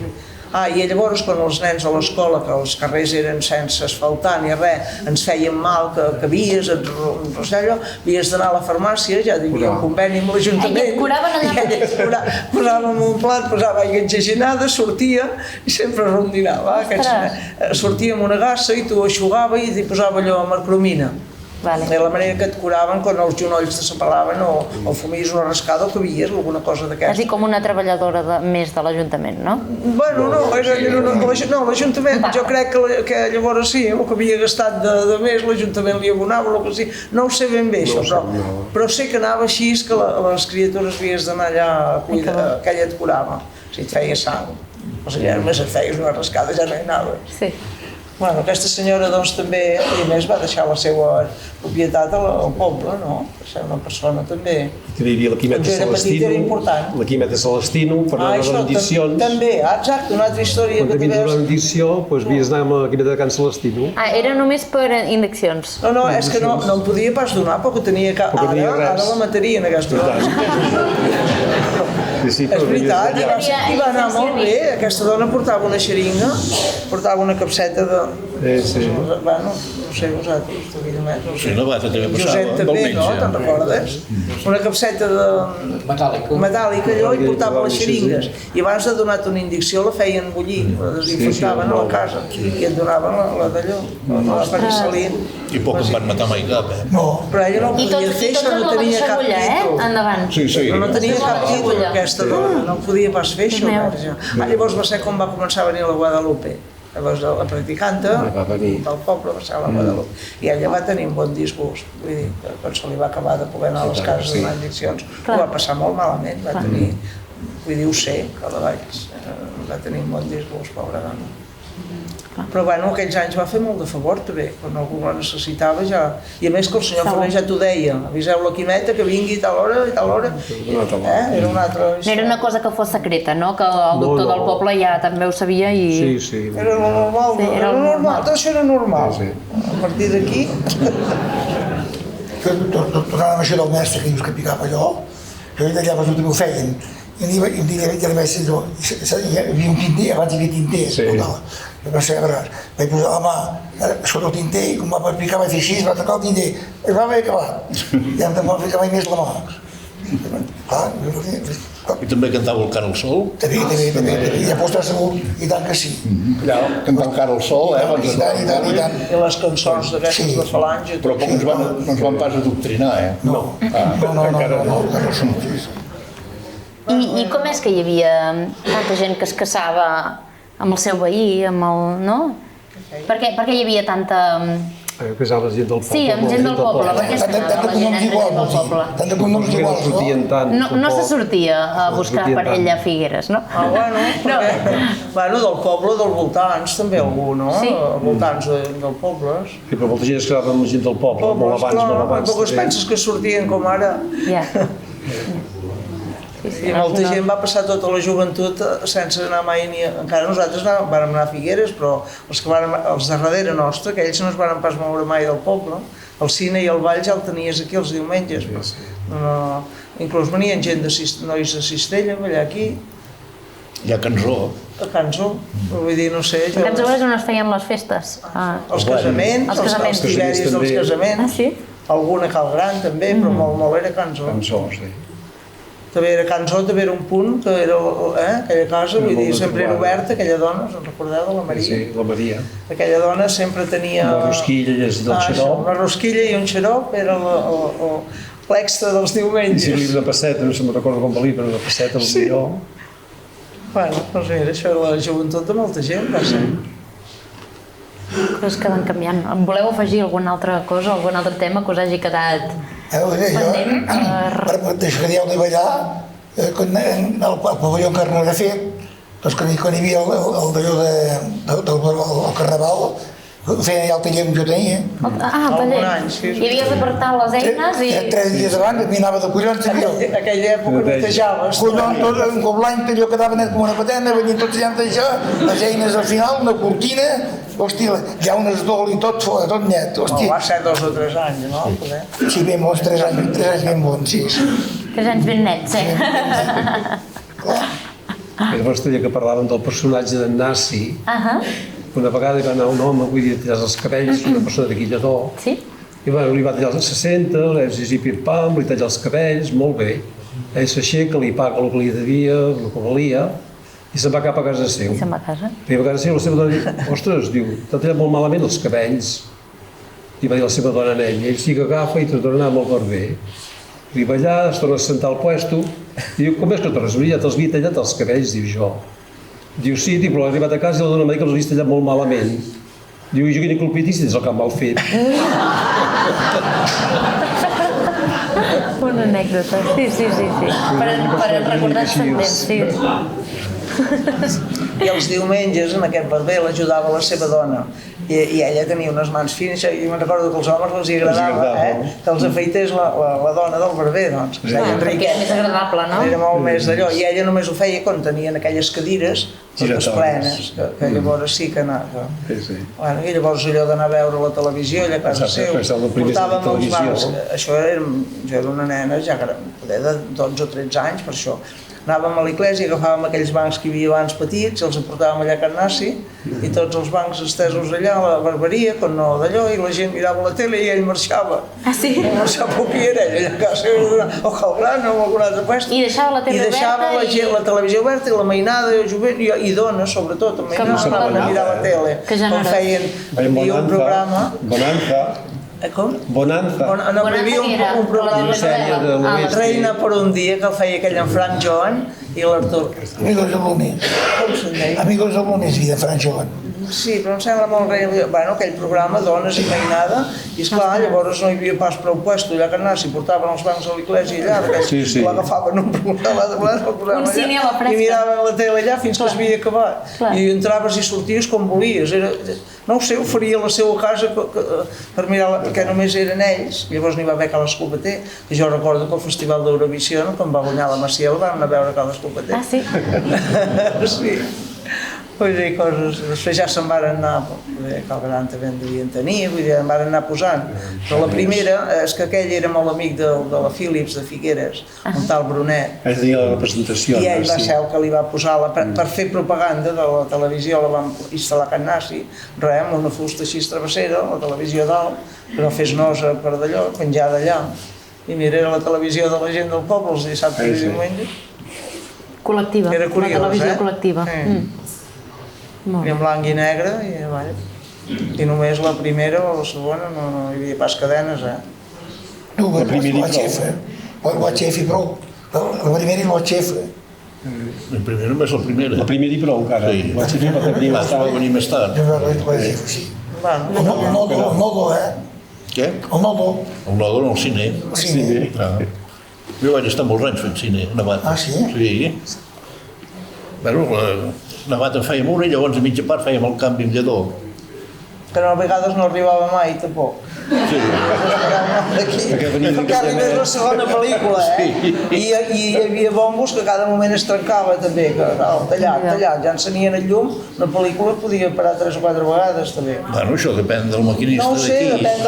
I llavors quan els nens a l'escola, que els carrers eren sense asfaltar ni res, ens feien mal, que havies d'anar a la farmàcia, ja hi havia un conveni amb l'Ajuntament. I et curaven allà? Posàvem un plat, posava aigua engeginada, sortia i sempre rondinava. Sortia amb una gassa i tu aixugava i t'hi posava allò amb mercromina. De la manera que et curaven quan els genolls te separaven o fumies una rascada o que havies alguna cosa d'aquesta. És a dir, com una treballadora més de l'Ajuntament, no? Bueno, no, l'Ajuntament, jo crec que llavors sí, el que havia gastat de més l'Ajuntament li abonava, el que sí, no ho sé ben bé això, però sé que anava així, que les criatures havies d'anar allà a cuidar, que ella et curava, si et feia sang, o sigui, només et feies una rascada ja no hi anaves. Sí. Bueno, aquesta senyora doncs també, a més, va deixar la seva propietat al poble, no? Per ser una persona també... També hi havia la Quimeta Celestino, la Quimeta Celestino, per anar a les benediccions. També, exacte, una altra història que també veus... Quan tenies una benedicció, havies d'anar a la Quimeta de Can Celestino. Era només per indiccions? No, és que no em podia pas donar, perquè tenia que... Ara la matarien, aquesta dona. És veritat, i va anar molt bé. Aquesta dona portava una xeringa, portava una capseta de... Bueno, no sé, vosaltres, sí, la bata també passava, Josep també, no? Te'n recordes? Una capseta metàl·lica, allò, i portava les xeringues. I abans de donar-te una indicció la feien bullir, la desinfectaven a la casa i et donaven la d'allò, la penicil·lina. I poc em van matar mai cap, No, però ella no ho podia fer, això no tenia cap títol. Endavant. No tenia cap títol, aquesta dona, no podia pas fer això. Llavors va ser com va començar a venir la Guadalupe. Llavors la practicanta del poble va ser la Guadalupe. I ella va tenir un bon disgust. Vull dir, quan se li va acabar de poder anar a les cases de benediccions, ho va passar molt malament. Va tenir, vull dir, ho sé, que la va tenir un bon disgust, pobra dona. Però bueno, aquells anys va fer molt de favor també, quan algú la necessitava ja... I a més que el senyor Ferrer ja t'ho deia, aviseu la Quimeta que vingui a tal hora i tal hora. Era una altra història. No era una cosa que fos secreta, no? Que el doctor del poble ja també ho sabia i... Sí. Era normal, tot això era normal. A partir d'aquí... Tornant amb això del mestre que dius que picava allò, que allà també ho feien. I un dia ja li vaig dir, hi havia un tinter, abans hi havia tinters, vaig posar la mà sota el tinter i com va picar vaig fer així, va tocar el tinter, i va haver acabat. Ja em va ficar mai més la mà. I també cantava el Cara al Sol? També, i a posar segur, i tant que sí. Cantant Cara al Sol, I tant. I les cançons d'aquestes de Falange... Però poc no ens van pas adoctrinar, No. I com és que hi havia tanta gent que es casava amb el seu veí, amb el... no? Per què hi havia tanta... Casava gent del poble. Sí, amb gent del poble, per què es casava la gent entre gent del poble? Tant de cognoms iguals, no se sortia a buscar parella a Figueres, no? Bueno, del poble, dels voltants, també algú, no? Voltants del poble. Sí, però molta gent es casava amb gent del poble, molt abans. Poques penses que sortien com ara. Ja. I molta gent va passar tota la joventut sense anar mai ni... Encara nosaltres vam anar a Figueres, però els de darrere nostre, que ells no es van pas moure mai del poble, el cine i el ball ja el tenies aquí els diumenges. Inclús venien gent nois de Cistella, allà aquí. Hi ha Cançó. A Cançó, vull dir, no sé... A Cançó és on es feien les festes. Els casaments, els tiberis dels casaments. Ah, sí? Alguna Cal Gran també, però molt era Cançó. Cançó, sí. També era Cançó, també era un punt, que era aquella casa, vull dir, sempre era oberta, aquella dona, us en recordeu de la Maria? Sí, la Maria. Aquella dona sempre tenia... Una rosquilla del xarop. Una rosquilla i un xarop era l'extra dels diumenges. Sí, una passeta, no se'n recorda com valia, però una passeta, millor. Bueno, doncs mira, això era la joventut de molta gent, va ser. Coses que van canviant. Em voleu afegir alguna altra cosa, algun altre tema que us hagi quedat pendent? Per deixar de ballar, el pavelló que no era fet, doncs quan hi havia el carnaval, feien allà el taller que jo tenia. Taller. Hi havies d'apartar les eines i... 3 dies abans, m'hi anava de collons. En aquella època netejaves. Un cop l'any allò quedava net com una patena, venien tots allà a netejar, les eines al final, una cortina, hòstia, ja un esdol i tot fora, tot net. Va ser 2 o 3 anys, no? Sí, ben bons, 3 anys ben bons, sí. 3 anys ben nets, Llavors tenia que parlaven del personatge d'en Nassi. Una vegada hi va anar un home, vull dir, tallar els cabells, una persona de Quillador. Sí? I li va tallar els 60, l'Efsis i pim-pam, li talla els cabells, molt bé. Ell s'aixeca, li paga el que li devia, el que valia, i se'n va cap a casa seu. I se'n va a casa? I a casa seu la seva dona diu, ostres, diu, t'ha tallat molt malament els cabells. I va dir la seva dona a ell, i ell sí que agafa i torna a anar molt barber. I va allà, es torna a sentar al puesto, i diu, com és que tornes? Ja te'ls havia tallat els cabells, diu jo. Diu, sí, però he arribat a casa i la dona m'ha dit que els havia tallat molt malament. Diu, i jo quina culpa tinc si és el que han mal fet. Una anècdota, sí. Per recordar-se també, sí. I els diumenges, en aquest barber, l'ajudava la seva dona. I ella tenia unes mans fines, i me'n recordo que als homes els agradava que els afeités la dona del barber, doncs. Perquè era més agradable, no? Era molt més d'allò. I ella només ho feia quan tenien aquelles cadires totes plenes, que llavors sí que anava. I llavors allò d'anar a veure la televisió allà a casa seu, portàvem els bancs. Jo era una nena ja de 12 o 13 anys, per això. Anàvem a l'església, agafàvem aquells bancs que hi havia abans petits, els portàvem allà a Can Nassi, i tots els bancs estesos allà a la barberia, quan no d'allò, i la gent mirava la tele i ell marxava. Ah, sí? Marxava pel que era ell, allà a casa, o Calgrana o algun altre puesto. I deixava la tele oberta? I deixava la televisió oberta i la mainada, i el jovent, i dones, sobretot, la mainada, anaven a mirar la tele. Com feien, hi havia un programa... Bonanza. Com? Bonanza. No, hi havia un programa de Reina per un dia que el feia aquell en Frank Joan i l'Artur. Amigos del Lunes. Com se'n deia? Amigos del Lunes, vida, Frank Joan. Sí, però em sembla molt real. Bueno, aquell programa, dones i mainada, i esclar, llavors no hi havia pas prou puesto allà a Can Nassi, portaven els bancs a l'església allà, l'agafaven un programa de blanc, el programa allà, i miraven la tele allà fins que es havia acabat. I entraves i sorties com volies. No ho sé, ho faria a la seva casa per mirar, perquè només eren ells, llavors n'hi va haver Carles Escopeter, que jo recordo que al Festival d'Eurovisió, quan va guanyar la Maciel, van anar a veure Carles Escopeter. Ah, sí? Sí. Vull dir, coses... Després ja se'n van anar, Calgrana també en devien tenir, vull dir, en van anar posant. Però la primera és que aquell era molt amic de la Philips de Figueres, un tal Brunet. Ell tenia la representació. I ell va ser el que li va posar, per fer propaganda de la televisió, la van instal·lar a Can Nassi, amb una fusta així travessera, la televisió dalt, que no fes nosa per d'allò, penjada allà. I mira, era la televisió de la gent del poble, els dissabtes i diumenges. Col·lectiva, la televisió col·lectiva. I en blanc i negre, i només la primera o la segona no hi havia pas cadenes, No, la xefa, la xefa i prou. La primera i la xefa. La primera només la primera. La primera i prou, encara. La xefa va venir més tard. El nodo, Què? El nodo. El nodo en el cine. El cine. Jo vaig estar molts anys fent cine, a Navata. Ah, sí? Sí. Bueno, Navata fèiem una i llavors a mitja part fèiem el canvi amb lledó. Però a vegades no arribava mai, tampoc. Sí. Perquè arribés la segona pel·lícula, I hi havia bombos que cada moment es trencava també, tallat. Ja encenien el llum, la pel·lícula podia parar 3 o 4 vegades també. Bueno, això depèn del maquinista d'aquí. No ho sé, depèn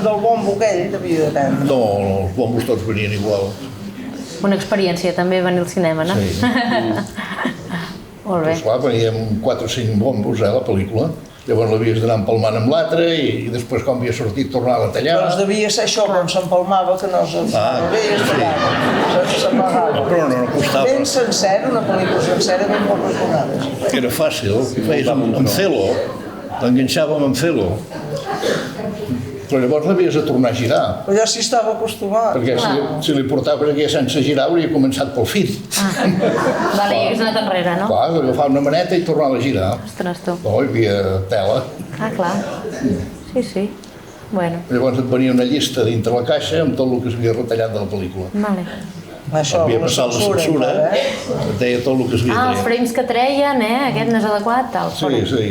del bombo aquell, devia dependre. No, els bombos tots venien igual. Una experiència també venir al cinema, no? Sí. Molt bé. Esclar, veníem 4 o 5 bombos, la pel·lícula. Llavors l'havies d'anar empalmant amb l'altre i després quan havia sortit tornava a tallar. Doncs devia ser això, quan s'empalmava, que no veies tallar, s'amagava. Però no costava. Ben sencera, una pel·lícula sencera, ben poques vegades. Era fàcil, feies amb celo, l'enganxàvem amb celo. Però llavors l'havies de tornar a girar. Però ja s'hi estava acostumat. Perquè si li portaves aquí sense girar hauria començat pel fil. Vale, i hagués anat enrere, no? Clar, agafar una maneta i tornar a girar. Ostres, tu. No, hi havia tela. Ah, clar. Sí, sí. Bueno. Llavors et venia una llista dintre la caixa amb tot el que s'havia retallat de la pel·lícula. Vale. Això, havia la passat la censura, censura, encara, et deia tot el que s'havia Els frames que treien, aquest no és adequat, tal. Sí, sí.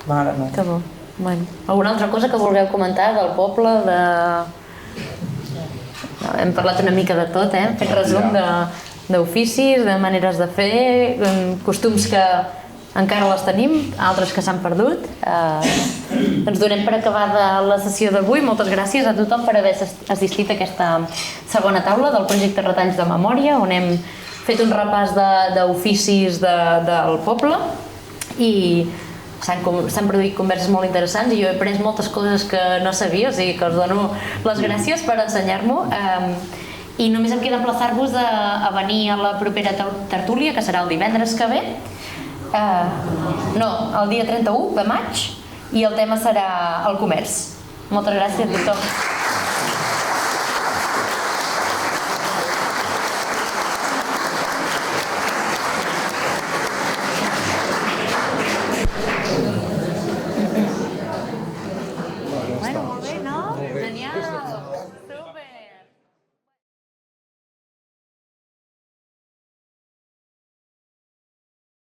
Mare, no. Que bo. Bueno. Alguna altra cosa que vulgueu comentar del poble, de... Hem parlat una mica de tot, hem fet resum d'oficis, de maneres de fer, costums que encara les tenim, altres que s'han perdut. Ens donem per acabada la sessió d'avui. Moltes gràcies a tothom per haver assistit a aquesta segona taula del projecte Retalls de Memòria, on hem fet un repàs d'oficis del poble i s'han produït converses molt interessants i jo he après moltes coses que no sabia, o sigui que us dono les gràcies per ensenyar-m'ho. I només em queda emplaçar-vos a venir a la propera tertúlia, que serà el divendres que ve. No, el dia 31 de maig, i el tema serà el comerç. Moltes gràcies a tothom.